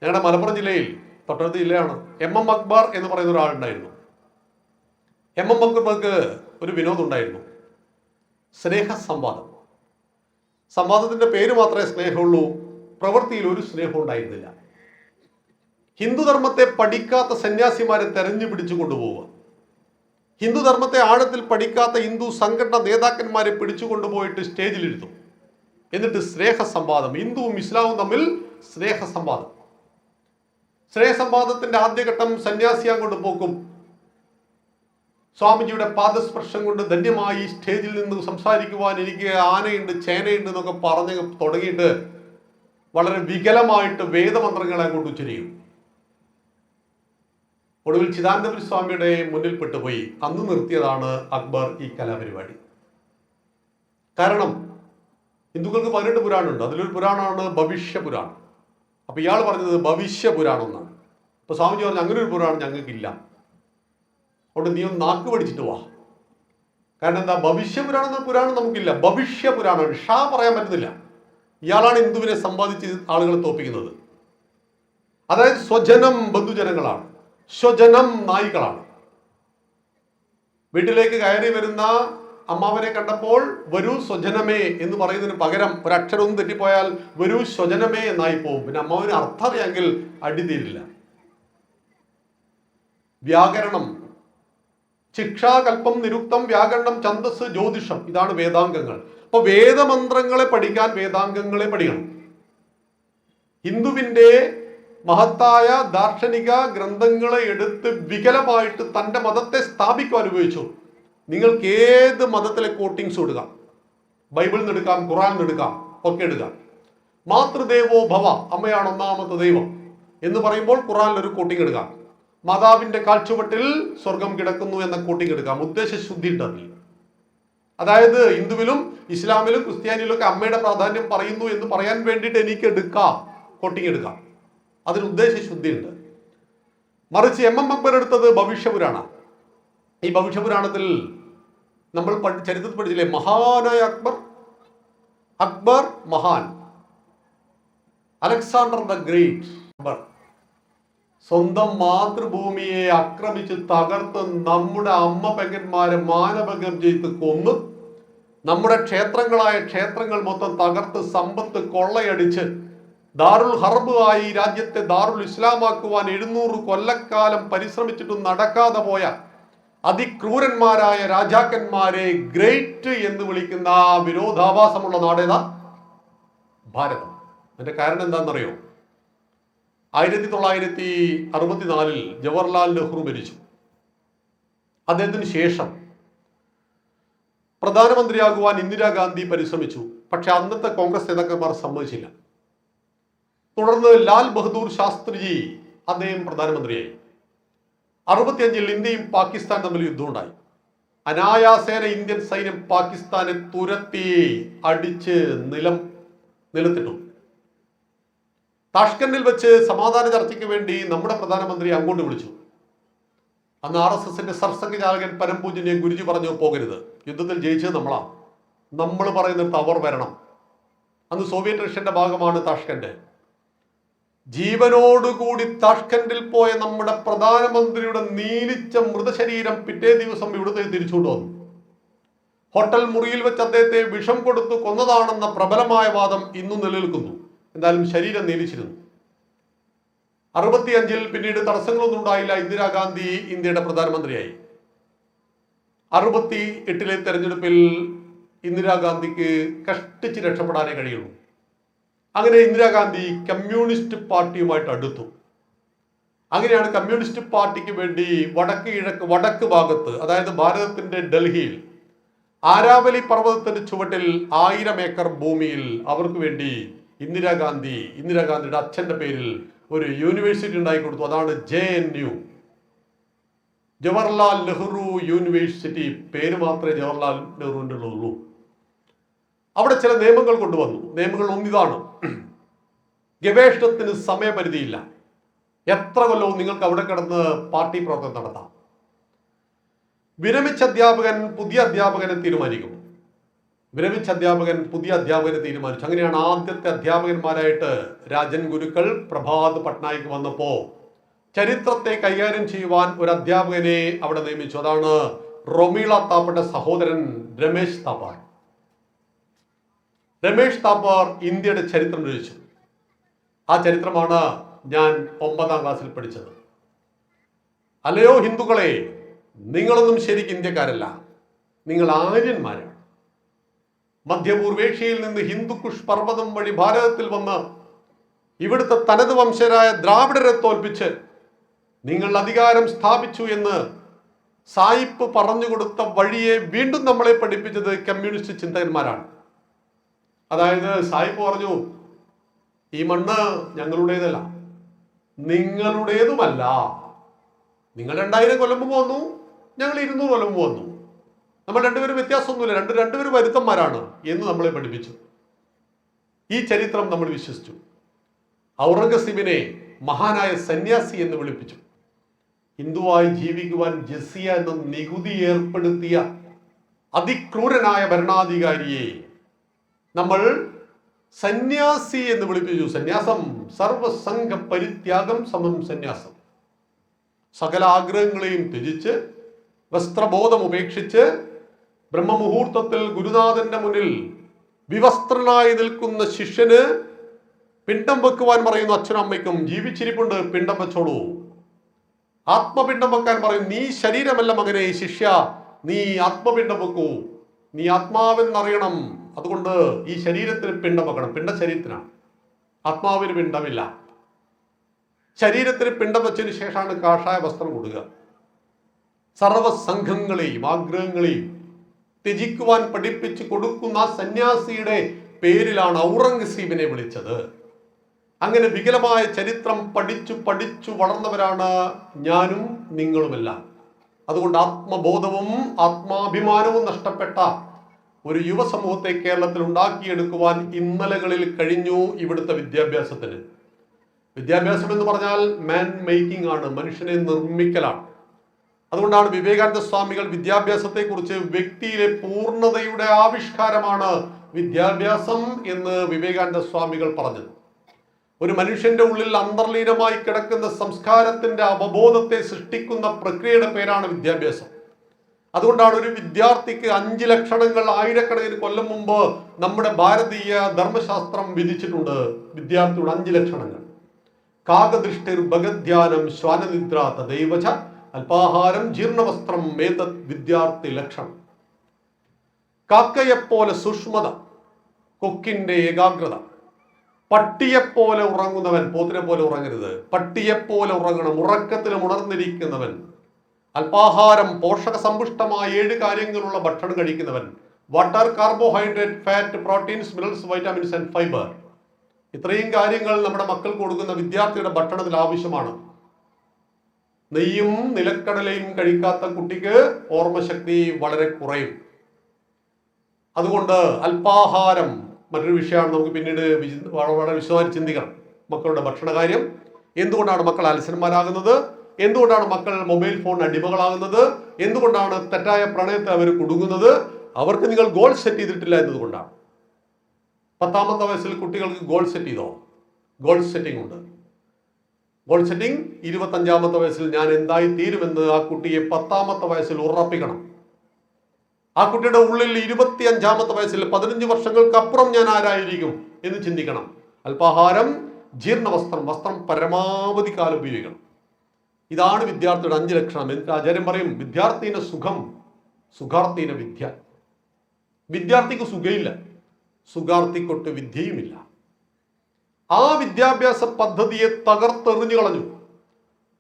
ഞങ്ങളുടെ മലപ്പുറം ജില്ലയിൽ തൊട്ടടുത്ത ജില്ലയാണ്, MM അക്ബർ എന്ന് പറയുന്ന ഒരാളുണ്ടായിരുന്നു. MM അക്ബർക്ക് ഒരു വിനോദം ഉണ്ടായിരുന്നു, സ്നേഹ സംവാദം. സംവാദത്തിന്റെ പേര് മാത്രമേ സ്നേഹമുള്ളൂ, പ്രവൃത്തിയിൽ ഒരു സ്നേഹം ഉണ്ടായിരുന്നില്ല. ഹിന്ദുധർമ്മത്തെ പഠിക്കാത്ത സന്യാസിമാരെ തെരഞ്ഞു പിടിച്ചു കൊണ്ടുപോവുക, ഹിന്ദുധർമ്മത്തെ ആഴത്തിൽ പഠിക്കാത്ത ഹിന്ദു സംഘടന നേതാക്കന്മാരെ പിടിച്ചു കൊണ്ടുപോയിട്ട് സ്റ്റേജിലിരുത്തും. എന്നിട്ട് സ്നേഹ സംവാദം, ഹിന്ദുവും ഇസ്ലാമും തമ്മിൽ സ്നേഹ സംവാദം. സ്നേഹ സംവാദത്തിന്റെ ആദ്യഘട്ടം സന്യാസിയാൻ കൊണ്ട് പോക്കും. സ്വാമിജിയുടെ പാദസ്പർശം കൊണ്ട് ധന്യമായി സ്റ്റേജിൽ നിന്ന് സംസാരിക്കുവാൻ എനിക്ക് ആനയുണ്ട് ചേനയുണ്ട് എന്നൊക്കെ പറഞ്ഞ് തുടങ്ങിയിട്ട് വളരെ വികലമായിട്ട് വേദമന്ത്രങ്ങളെ അങ്ങോട്ട് ഉച്ചരിക്കും. ഒടുവിൽ ചിദാനന്ദപുരി സ്വാമിയുടെ മുന്നിൽ പെട്ടുപോയി. അന്ന് നിർത്തിയതാണ് അക്ബർ ഈ കലാപരിപാടി. കാരണം ഹിന്ദുക്കൾക്ക് 18 പുരാണമുണ്ട്, അതിലൊരു പുരാണമാണ് ഭവിഷ്യ പുരാണം. അപ്പൊ ഇയാൾ പറഞ്ഞത് ഭവിഷ്യ പുരാണം എന്നാണ്. അപ്പൊ സ്വാമിജി പറഞ്ഞു അങ്ങനെ ഒരു പുരാണം ഞങ്ങൾക്കില്ല, അതുകൊണ്ട് നീ ഒന്ന് നാക്ക് പഠിച്ചിട്ട് വാ. കാരണം എന്താ, ഭവിഷ്യ പുരാണം എന്ന പുരാണം നമുക്കില്ല, ഭവിഷ്യ പുരാണമാണ്. ഷാ പറയാൻ പറ്റുന്നില്ല. ഇയാളാണ് ഹിന്ദുവിനെ സമ്പാദിച്ച് ആളുകളെ തോപ്പിക്കുന്നത്. അതായത് സ്വജനം ബന്ധുജനങ്ങളാണ്, സ്വജനം നായികളാണ്. വീട്ടിലേക്ക് കയറി വരുന്ന അമ്മാവനെ കണ്ടപ്പോൾ വരൂ സ്വജനമേ എന്ന് പറയുന്നതിന് പകരം ഒരക്ഷരമൊന്നും തെറ്റിപ്പോയാൽ വരൂ സ്വജനമേ എന്നായി പോകും. പിന്നെ അമ്മാവന് അർത്ഥം അറിയാമെങ്കിൽ അടിതീരില്ല. വ്യാകരണം, ശിക്ഷാകൽപ്പം, നിരുക്തം, വ്യാകരണം, ഛന്ദസ്, ജ്യോതിഷം, ഇതാണ് വേദാംഗങ്ങൾ. അപ്പൊ വേദമന്ത്രങ്ങളെ പഠിക്കാൻ വേദാംഗങ്ങളെ പഠിക്കണം. ഹിന്ദുവിന്റെ മഹത്തായ ദാർശനിക ഗ്രന്ഥങ്ങളെ എടുത്ത് വികലമായിട്ട് തൻ്റെ മതത്തെ സ്ഥാപിക്കുവാൻ ഉപയോഗിച്ചു. നിങ്ങൾക്ക് ഏത് മതത്തിലെ കോട്ടിങ്സ് എടുക്കാം, ബൈബിളിൽ നിന്ന് എടുക്കാം, ഖുറാനിൽ നിന്ന് എടുക്കാം, ഒക്കെ എടുക്കാം. മാതൃദേവോ ഭവ, അമ്മയാണ് ഒന്നാമത്തെ ദൈവം എന്ന് പറയുമ്പോൾ ഖുറാനിൽ ഒരു കോട്ടിങ് എടുക്കാം. മാതാവിന്റെ കാൽച്ചുവട്ടിൽ സ്വർഗം കിടക്കുന്നു എന്ന കോട്ടിങ് എടുക്കാം. ഉദ്ദേശശുദ്ധി ഉണ്ട് അതിൽ. അതായത് ഹിന്ദുവിലും ഇസ്ലാമിലും ക്രിസ്ത്യാനിയിലും ഒക്കെ അമ്മയുടെ പ്രാധാന്യം പറയുന്നു എന്ന് പറയാൻ വേണ്ടിയിട്ട് എനിക്ക് എടുക്കാം, കോട്ടിങ് എടുക്കാം. അതിന് ഉദ്ദേശശുദ്ധി ഉണ്ട്. മറിച്ച് MM അക്ബർ എടുത്തത് ഭവിഷ്യപുരാണ. ഈ ഭവിഷ്യപുരാണത്തിൽ നമ്മൾ ചരിത്രത്തിൽ പഠിച്ചില്ലേ, മഹാനായ അക്ബർ മഹാൻ, അലക്സാണ്ടർ ദ ഗ്രേറ്റ്. അക്ബർ സ്വന്തം മാതൃഭൂമിയെ ആക്രമിച്ച് തകർത്ത് നമ്മുടെ അമ്മ പെങ്ങന്മാരെ മാനഭംഗം ചെയ്ത് കൊന്ന് നമ്മുടെ ക്ഷേത്രങ്ങൾ മൊത്തം തകർത്ത് സമ്പത്ത് കൊള്ളയടിച്ച് ദാറുൽ ഹർബ് ആയി രാജ്യത്തെ ദാറുൽ ഇസ്ലാമാക്കുവാൻ 700 കൊല്ലക്കാലം പരിശ്രമിച്ചിട്ടും നടക്കാതെ പോയ അതിക്രൂരന്മാരായ രാജാക്കന്മാരെ ഗ്രേറ്റ് എന്ന് വിളിക്കുന്ന വിരോധാഭാസമുള്ള നാടേതാ? ഭാരതം. അതിന്റെ കാരണം എന്താണെന്നറിയോ? 1964 ജവഹർലാൽ നെഹ്റു മരിച്ചു. അദ്ദേഹത്തിന് ശേഷം പ്രധാനമന്ത്രിയാകുവാൻ ഇന്ദിരാഗാന്ധി പരിശ്രമിച്ചു. പക്ഷെ അന്നത്തെ കോൺഗ്രസ് നേതാക്കന്മാർ സമ്മതിച്ചില്ല. തുടർന്ന് ലാൽ ബഹദൂർ ശാസ്ത്രിജി അദ്ദേഹം പ്രധാനമന്ത്രിയായി. 65 ഇന്ത്യയും പാകിസ്ഥാൻ തമ്മിൽ യുദ്ധമുണ്ടായി. അനായാസേന ഇന്ത്യൻ സൈന്യം പാകിസ്ഥാനെ തുരത്തി അടിച്ച് നിലത്തിട്ടു. താഷ്കണ്ടിൽ വെച്ച് സമാധാന ചർച്ചയ്ക്ക് വേണ്ടി നമ്മുടെ പ്രധാനമന്ത്രി അങ്ങോട്ട് വിളിച്ചു. അന്ന് RSSന്റെ സർസംഘചാലകൻ പരംപൂജന്യ ഗുരുജി പറഞ്ഞു, പോകരുത്, യുദ്ധത്തിൽ ജയിച്ചത് നമ്മളാ, നമ്മൾ പറയുന്നിടത്ത് അവർ വരണം. അന്ന് സോവിയറ്റ് റഷ്യന്റെ ഭാഗമാണ് താഷ്കണ്ട്. ജീവനോടുകൂടി താഷ്കണ്ടിൽ പോയ നമ്മുടെ പ്രധാനമന്ത്രിയുടെ നീലിച്ച മൃതശരീരം പിറ്റേ ദിവസം ഇവിടുത്തെ തിരിച്ചുകൊണ്ടു വന്നു. ഹോട്ടൽ മുറിയിൽ വെച്ച് അദ്ദേഹത്തെ വിഷം കൊടുത്തു കൊന്നതാണെന്ന പ്രബലമായ വാദം ഇന്നും നിലനിൽക്കുന്നു. എന്തായാലും ശരീരം നീലിച്ചിരുന്നു. 65 പിന്നീട് തടസ്സങ്ങളൊന്നും ഉണ്ടായില്ല. ഇന്ദിരാഗാന്ധി ഇന്ത്യയുടെ പ്രധാനമന്ത്രിയായി. 68 തെരഞ്ഞെടുപ്പിൽ ഇന്ദിരാഗാന്ധിക്ക് കഷ്ടിച്ച് രക്ഷപ്പെടാനേ കഴിയുള്ളൂ. അങ്ങനെ ഇന്ദിരാഗാന്ധി കമ്മ്യൂണിസ്റ്റ് പാർട്ടിയുമായിട്ട് അടുത്തു. അങ്ങനെയാണ് കമ്മ്യൂണിസ്റ്റ് പാർട്ടിക്ക് വേണ്ടി വടക്ക് ഭാഗത്ത്, അതായത് ഭാരതത്തിന്റെ ഡൽഹിയിൽ ആരാവലി പർവ്വതത്തിന്റെ ചുവട്ടിൽ 1000 ഏക്കർ ഭൂമിയിൽ അവർക്ക് വേണ്ടി ഇന്ദിരാഗാന്ധിയുടെ അച്ഛന്റെ പേരിൽ ഒരു യൂണിവേഴ്സിറ്റി ഉണ്ടാക്കി കൊടുത്തു. അതാണ് JNU, ജവഹർലാൽ നെഹ്റു യൂണിവേഴ്സിറ്റി. പേര് മാത്രമേ ജവഹർലാൽ നെഹ്റുവിൻ്റെ ഉള്ളൂ. അവിടെ ചില നിയമങ്ങൾ കൊണ്ടുവന്നു. നിയമങ്ങൾ ഒന്നിതാണ്, ഗവേഷണത്തിന് സമയപരിധിയില്ല. എത്ര കൊല്ലവും നിങ്ങൾക്ക് അവിടെ കിടന്ന് പാർട്ടി പ്രവർത്തനം നടത്താം. വിരമിച്ച അധ്യാപകൻ പുതിയ അധ്യാപകനെ തീരുമാനിക്കും. വിരമിച്ച അധ്യാപകൻ പുതിയ അധ്യാപകനെ തീരുമാനിച്ചു. അങ്ങനെയാണ് ആദ്യത്തെ അധ്യാപകന്മാരായിട്ട് രാജൻ ഗുരുക്കൾ പ്രഭാത് പട്നായിക്ക് വന്നപ്പോ ചരിത്രത്തെ കൈകാര്യം ചെയ്യുവാൻ ഒരു അധ്യാപകനെ അവിടെ നിയമിച്ചു. അതാണ് റൊമീള താപ്പയുടെ സഹോദരൻ രമേശ് താപ്പാർ. രമേശ് താപ്പാർ ഇന്ത്യയുടെ ചരിത്രം രചിച്ചു. ആ ചരിത്രമാണ് ഞാൻ 9ാം ക്ലാസ്സിൽ പഠിച്ചത്. അല്ലയോ ഹിന്ദുക്കളെ, നിങ്ങളൊന്നും ശരിക്കും ഇന്ത്യക്കാരല്ല, നിങ്ങൾ ആര്യന്മാരാണ്. മധ്യപൂർവേഷ്യയിൽ നിന്ന് ഹിന്ദുക്കുഷ് പർവ്വതം വഴി ഭാരതത്തിൽ വന്ന് ഇവിടുത്തെ തനത് വംശരായ ദ്രാവിഡരെ തോൽപ്പിച്ച് നിങ്ങൾ അധികാരം സ്ഥാപിച്ചു എന്ന് സായിപ്പ് പറഞ്ഞുകൊടുത്ത വഴിയെ വീണ്ടും നമ്മളെ പഠിപ്പിച്ചത് കമ്മ്യൂണിസ്റ്റ് ചിന്തകന്മാരാണ്. അതായത് സായിപ്പ് പറഞ്ഞു, ഈ മണ്ണ് ഞങ്ങളുടേതല്ല, നിങ്ങളുടേതുമല്ല. നിങ്ങൾ 2000 കൊല്ലം മുമ്പ് വന്നു, ഞങ്ങൾ 200 കൊല്ലം മുമ്പ് വന്നു, നമ്മൾ രണ്ടുപേരും വ്യത്യാസമൊന്നുമില്ല, രണ്ടുപേരും വരുത്തന്മാരാണ് എന്ന് നമ്മളെ പഠിപ്പിച്ചു. ഈ ചരിത്രം നമ്മൾ വിശ്വസിച്ചു. ഔറംഗസീബിനെ മഹാനായ സന്യാസി എന്ന് വിളിപ്പിച്ചു. ഹിന്ദുവായി ജീവിക്കുവാൻ ജസിയ എന്ന നികുതി ഏർപ്പെടുത്തിയ അതിക്രൂരനായ ഭരണാധികാരിയെ നമ്മൾ സന്യാസി എന്ന് വിളിപ്പിച്ചു. സന്യാസം സർവസംഘ പരിത്യാഗം സമം സന്യാസം. സകല ആഗ്രഹങ്ങളെയും ത്യജിച്ച് വസ്ത്രബോധം ഉപേക്ഷിച്ച് ബ്രഹ്മമുഹൂർത്തത്തിൽ ഗുരുനാഥന്റെ മുന്നിൽ വിവസ്ത്രനായി നിൽക്കുന്ന ശിഷ്യന് പിണ്ടം വെക്കുവാൻ പറയുന്നു. അച്ഛനും അമ്മയ്ക്കും ജീവിച്ചിരിപ്പുണ്ട്, പിണ്ടം വെച്ചോളൂ. ആത്മപിണ്ഡം വെക്കാൻ പറയും. നീ ശരീരമല്ല മകനെ, ശിഷ്യ, നീ ആത്മപിണ്ഡം വെക്കൂ, നീ ആത്മാവെന്നറിയണം. അതുകൊണ്ട് ഈ ശരീരത്തിന് പിണ്ഡം വെക്കണം. പിണ്ട ശരീരത്തിനാണ്, ആത്മാവിന് പിണ്ഡമില്ല. ശരീരത്തിന് പിണ്ഡം വെച്ചതിന് ശേഷമാണ് കാഷായ വസ്ത്രം കൊടുക്കുക. സർവസംഘങ്ങളെയും ആഗ്രഹങ്ങളെയും ത്യജിക്കുവാൻ പഠിപ്പിച്ച് കൊടുക്കുന്ന സന്യാസിയുടെ പേരിലാണ് ഔറംഗസീബിനെ വിളിച്ചത്. അങ്ങനെ വികലമായ ചരിത്രം പഠിച്ചു വളർന്നവരാണ് ഞാനും നിങ്ങളുമെല്ലാം. അതുകൊണ്ട് ആത്മബോധവും ആത്മാഭിമാനവും നഷ്ടപ്പെട്ട ഒരു യുവസമൂഹത്തെ കേരളത്തിൽ ഉണ്ടാക്കിയെടുക്കുവാൻ ഇന്നലകളിൽ കഴിഞ്ഞു ഇവിടുത്തെ വിദ്യാഭ്യാസത്തിന്. വിദ്യാഭ്യാസം എന്ന് പറഞ്ഞാൽ മാൻ മേക്കിംഗ് ആണ്, മനുഷ്യനെ നിർമ്മിക്കലാണ്. അതുകൊണ്ടാണ് വിവേകാനന്ദ സ്വാമികൾ വിദ്യാഭ്യാസത്തെക്കുറിച്ച് വ്യക്തിയിലെ പൂർണ്ണതയുടെ ആവിഷ്കാരമാണ് വിദ്യാഭ്യാസം എന്ന് വിവേകാനന്ദ സ്വാമികൾ പറഞ്ഞത്. ഒരു മനുഷ്യന്റെ ഉള്ളിൽ അന്തർലീനമായി കിടക്കുന്ന സംസ്കാരത്തിന്റെ അവബോധത്തെ സൃഷ്ടിക്കുന്ന പ്രക്രിയയുടെ പേരാണ് വിദ്യാഭ്യാസം. അതുകൊണ്ടാണ് ഒരു വിദ്യാർത്ഥിക്ക് 5 ലക്ഷണങ്ങൾ ആയിരക്കണക്കിന് കൊല്ലം മുമ്പ് നമ്മുടെ ഭാരതീയ ധർമ്മശാസ്ത്രം വിധിച്ചിട്ടുണ്ട്. വിദ്യാർത്ഥിയുടെ 5 ലക്ഷണങ്ങൾ: കാകദൃഷ്ടിർ ഭഗധ്യാനം ശ്വാനനിദ്ര തദൈവച അല്പാഹാരം ജീർണവസ്ത്രം മേതത് വിദ്യാർത്ഥി ലക്ഷണം. കാക്കയെപ്പോലെ സൂക്ഷ്മത, കൊക്കിന്റെ ഏകാഗ്രത. പട്ടിയെപ്പോലെ ഉറങ്ങുന്നവൻ, പോത്തിനെ പോലെ ഉറങ്ങരുത്, പട്ടിയെപ്പോലെ ഉറങ്ങണം. ഉറക്കത്തിലും ഉണർന്നിരിക്കുന്നവൻ. അല്പാഹാരം, പോഷക സമ്പുഷ്ടമായ 7 കാര്യങ്ങളുള്ള ഭക്ഷണം കഴിക്കുന്നവൻ. Water, carbohydrate, fat, proteins, minerals, vitamins and fibre. ഇത്രയും കാര്യങ്ങൾ നമ്മുടെ മക്കൾക്ക് കൊടുക്കുന്ന വിദ്യാർത്ഥിയുടെ ഭക്ഷണത്തിൽ ആവശ്യമാണ്. നെയ്യും നിലക്കടലയും കഴിക്കാത്ത കുട്ടിക്ക് ഓർമ്മശക്തി വളരെ കുറയും. അതുകൊണ്ട് അല്പാഹാരം മറ്റൊരു വിഷയമാണ്. നമുക്ക് പിന്നീട് വളരെ വിശദമായി ചിന്തിക്കണം. മക്കളുടെ ഭക്ഷണകാര്യം, എന്തുകൊണ്ടാണ് മക്കൾ അലസന്മാരാകുന്നത്, എന്തുകൊണ്ടാണ് മക്കൾ മൊബൈൽ ഫോൺ അടിമകളാകുന്നത്, എന്തുകൊണ്ടാണ് തെറ്റായ പ്രണയത്തെ അവർ കുടുങ്ങുന്നത്, അവർക്ക് നിങ്ങൾ ഗോൾ സെറ്റ് ചെയ്തിട്ടില്ല എന്നതുകൊണ്ടാണ്. 10ാമത്തെ വയസ്സിൽ കുട്ടികൾക്ക് ഗോൾ സെറ്റ് ചെയ്തോ? ഗോൾ സെറ്റിംഗ് ഉണ്ട്. ഗോൾ സെറ്റിംഗ് 25ാമത്തെ വയസ്സിൽ ഞാൻ എന്തായി തീരുമെന്ന് ആ കുട്ടിയെ 10ാമത്തെ വയസ്സിൽ ഉറപ്പിക്കണം. ആ കുട്ടിയുടെ ഉള്ളിൽ 25ാമത്തെ വയസ്സിൽ 15 വർഷങ്ങൾക്കപ്പുറം ഞാൻ ആരായിരിക്കും എന്ന് ചിന്തിക്കണം. അല്പാഹാരം, ജീർണവസ്ത്രം, വസ്ത്രം പരമാവധി കാലം ഉപയോഗിക്കണം. ഇതാണ് വിദ്യാർത്ഥിയുടെ 5 ലക്ഷണം. എന്നിട്ട് ആചാര്യം പറയും, വിദ്യാർത്ഥീന സുഖം സുഖാർത്ഥീന വിദ്യ. വിദ്യാർത്ഥിക്ക് സുഖയില്ല, സുഖാർത്ഥിക്കൊട്ട് വിദ്യയുമില്ല. ആ വിദ്യാഭ്യാസ പദ്ധതിയെ തകർത്തെറിഞ്ഞു കളഞ്ഞു.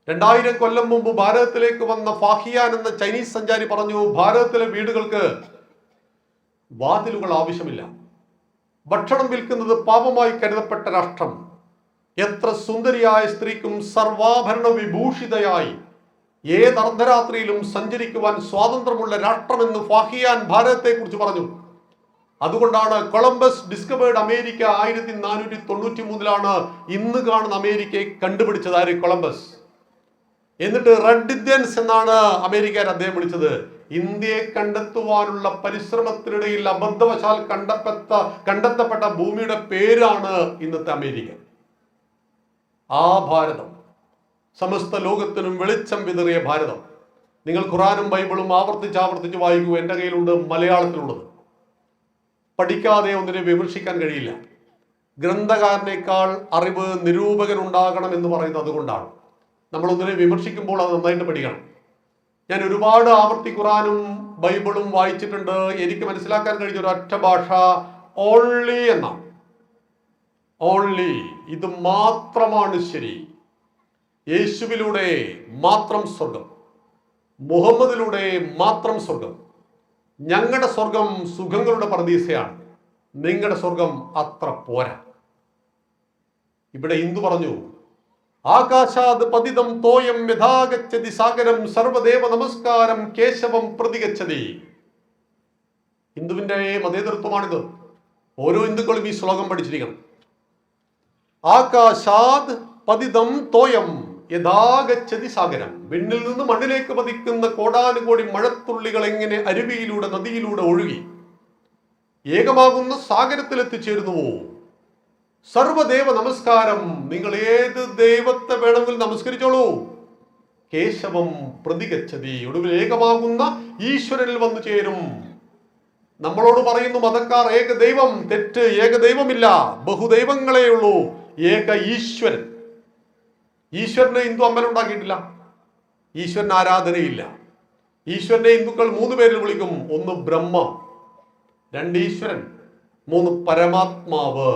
2000 കൊല്ലം മുമ്പ് ഭാരതത്തിലേക്ക് വന്ന ഫാഹിയാൻ എന്ന ചൈനീസ് സഞ്ചാരി പറഞ്ഞു, ഭാരതത്തിലെ വീടുകൾക്ക് വാതിലുകൾ ആവശ്യമില്ല. ഭക്ഷണം വിൽക്കുന്നത് പാപമായി കരുതപ്പെട്ട രാഷ്ട്രം. എത്ര സുന്ദരിയായ സ്ത്രീക്കും സർവാഭരണ വിഭൂഷിതയായി ഏത് അർദ്ധരാത്രിയിലും സഞ്ചരിക്കുവാൻ സ്വാതന്ത്ര്യമുള്ള രാഷ്ട്രമെന്ന് ഫാഹിയാൻ ഭാരതത്തെ കുറിച്ച് പറഞ്ഞു. അതുകൊണ്ടാണ് കൊളംബസ് ഡിസ്കവേർഡ് അമേരിക്ക 1493 ഇന്ന് കാണുന്ന അമേരിക്കയെ കണ്ടുപിടിച്ചത്. ആര്? കൊളംബസ്. എന്നിട്ട് റെഡ് ഇന്ത്യൻസ് എന്നാണ് അമേരിക്കയിൽ അദ്ദേഹം വിളിച്ചത്. ഇന്ത്യയെ കണ്ടെത്തുവാനുള്ള പരിശ്രമത്തിനിടയിൽ അബദ്ധവശാൽ കണ്ടെത്തപ്പെട്ട ഭൂമിയുടെ പേരാണ് ഇന്നത്തെ അമേരിക്ക. ആ ഭാരതം, സമസ്ത ലോകത്തിനും വെളിച്ചം വിതറിയ ഭാരതം. നിങ്ങൾ ഖുറാനും ബൈബിളും ആവർത്തിച്ച് വായിക്കൂ. എൻ്റെ കയ്യിലുണ്ട് മലയാളത്തിലുള്ളത്. പഠിക്കാതെ ഒന്നിനെ വിമർശിക്കാൻ കഴിയില്ല. ഗ്രന്ഥകാരനേക്കാൾ അറിവ് നിരൂപകനുണ്ടാകണം എന്ന് പറയുന്നത് അതുകൊണ്ടാണ്. നമ്മളൊന്നിനെ വിമർശിക്കുമ്പോൾ അത് നന്നായിട്ട് പഠിക്കണം. ഞാൻ ഒരുപാട് ആവർത്തി ഖുറാനും ബൈബിളും വായിച്ചിട്ടുണ്ട്. എനിക്ക് മനസ്സിലാക്കാൻ കഴിഞ്ഞ ഒരൊറ്റ ഭാഷ ഓൺലി എന്നാണ്. ഓൺലി, ഇത് മാത്രമാണ് ശരി. യേശുവിലൂടെ മാത്രം സ്വർഗം, മുഹമ്മദിലൂടെ മാത്രം സ്വർഗം. ഞങ്ങളുടെ സ്വർഗം സുഖങ്ങളുടെ പർദീസയാണ്, നിങ്ങളുടെ സ്വർഗം അത്ര പോരാ. ഇവിടെ ഹിന്ദു പറഞ്ഞു, ആകാശാത് പതിതം തോയം യഥാഗച്ഛതി സാഗരം സർവദേവ നമസ്കാരം കേശവം പ്രതിഗച്ഛതി. ഹിന്ദുവിന്റെ മതേതൃത്വമാണിത്. ഓരോ ഹിന്ദുക്കളും ഈ ശ്ലോകം പഠിച്ചിരിക്കണം. ആകാശാത് പതിതം തോയം യഥാഗച്ഛതി സാഗരം. വിണ്ണിൽ നിന്ന് മണ്ണിലേക്ക് പതിക്കുന്ന കോടാനുകോടി മഴത്തുള്ളികൾ എങ്ങനെ അരുവിയിലൂടെ നദിയിലൂടെ ഒഴുകി ഏകമാകുന്ന സാഗരത്തിൽ എത്തിച്ചേരുന്നുവോ. സർവദേവ നമസ്കാരം, നിങ്ങൾ ഏത് ദൈവത്തെ വേണമെങ്കിൽ നമസ്കരിച്ചോളൂ. കേശവം പ്രതിഗച്ഛതി, ഒടുവിൽ ഏകമാകുന്ന ഈശ്വരനിൽ വന്നു ചേരും. നമ്മളോട് പറയുന്നു മതക്കാർ ഏകദൈവം. തെറ്റ്, ഏകദൈവമില്ല, ബഹുദൈവങ്ങളേ ഉള്ളൂ. ഏക ഈശ്വരൻ. ഈശ്വരനെ ഹിന്ദു അമ്പലം ഉണ്ടാക്കിയിട്ടില്ല. ഈശ്വരൻ ആരാധനയില്ല. ഈശ്വരനെ ഹിന്ദുക്കൾ 3 പേരിൽ വിളിക്കും. 1 ബ്രഹ്മ, 2 ഈശ്വരൻ, 3 പരമാത്മാവ്.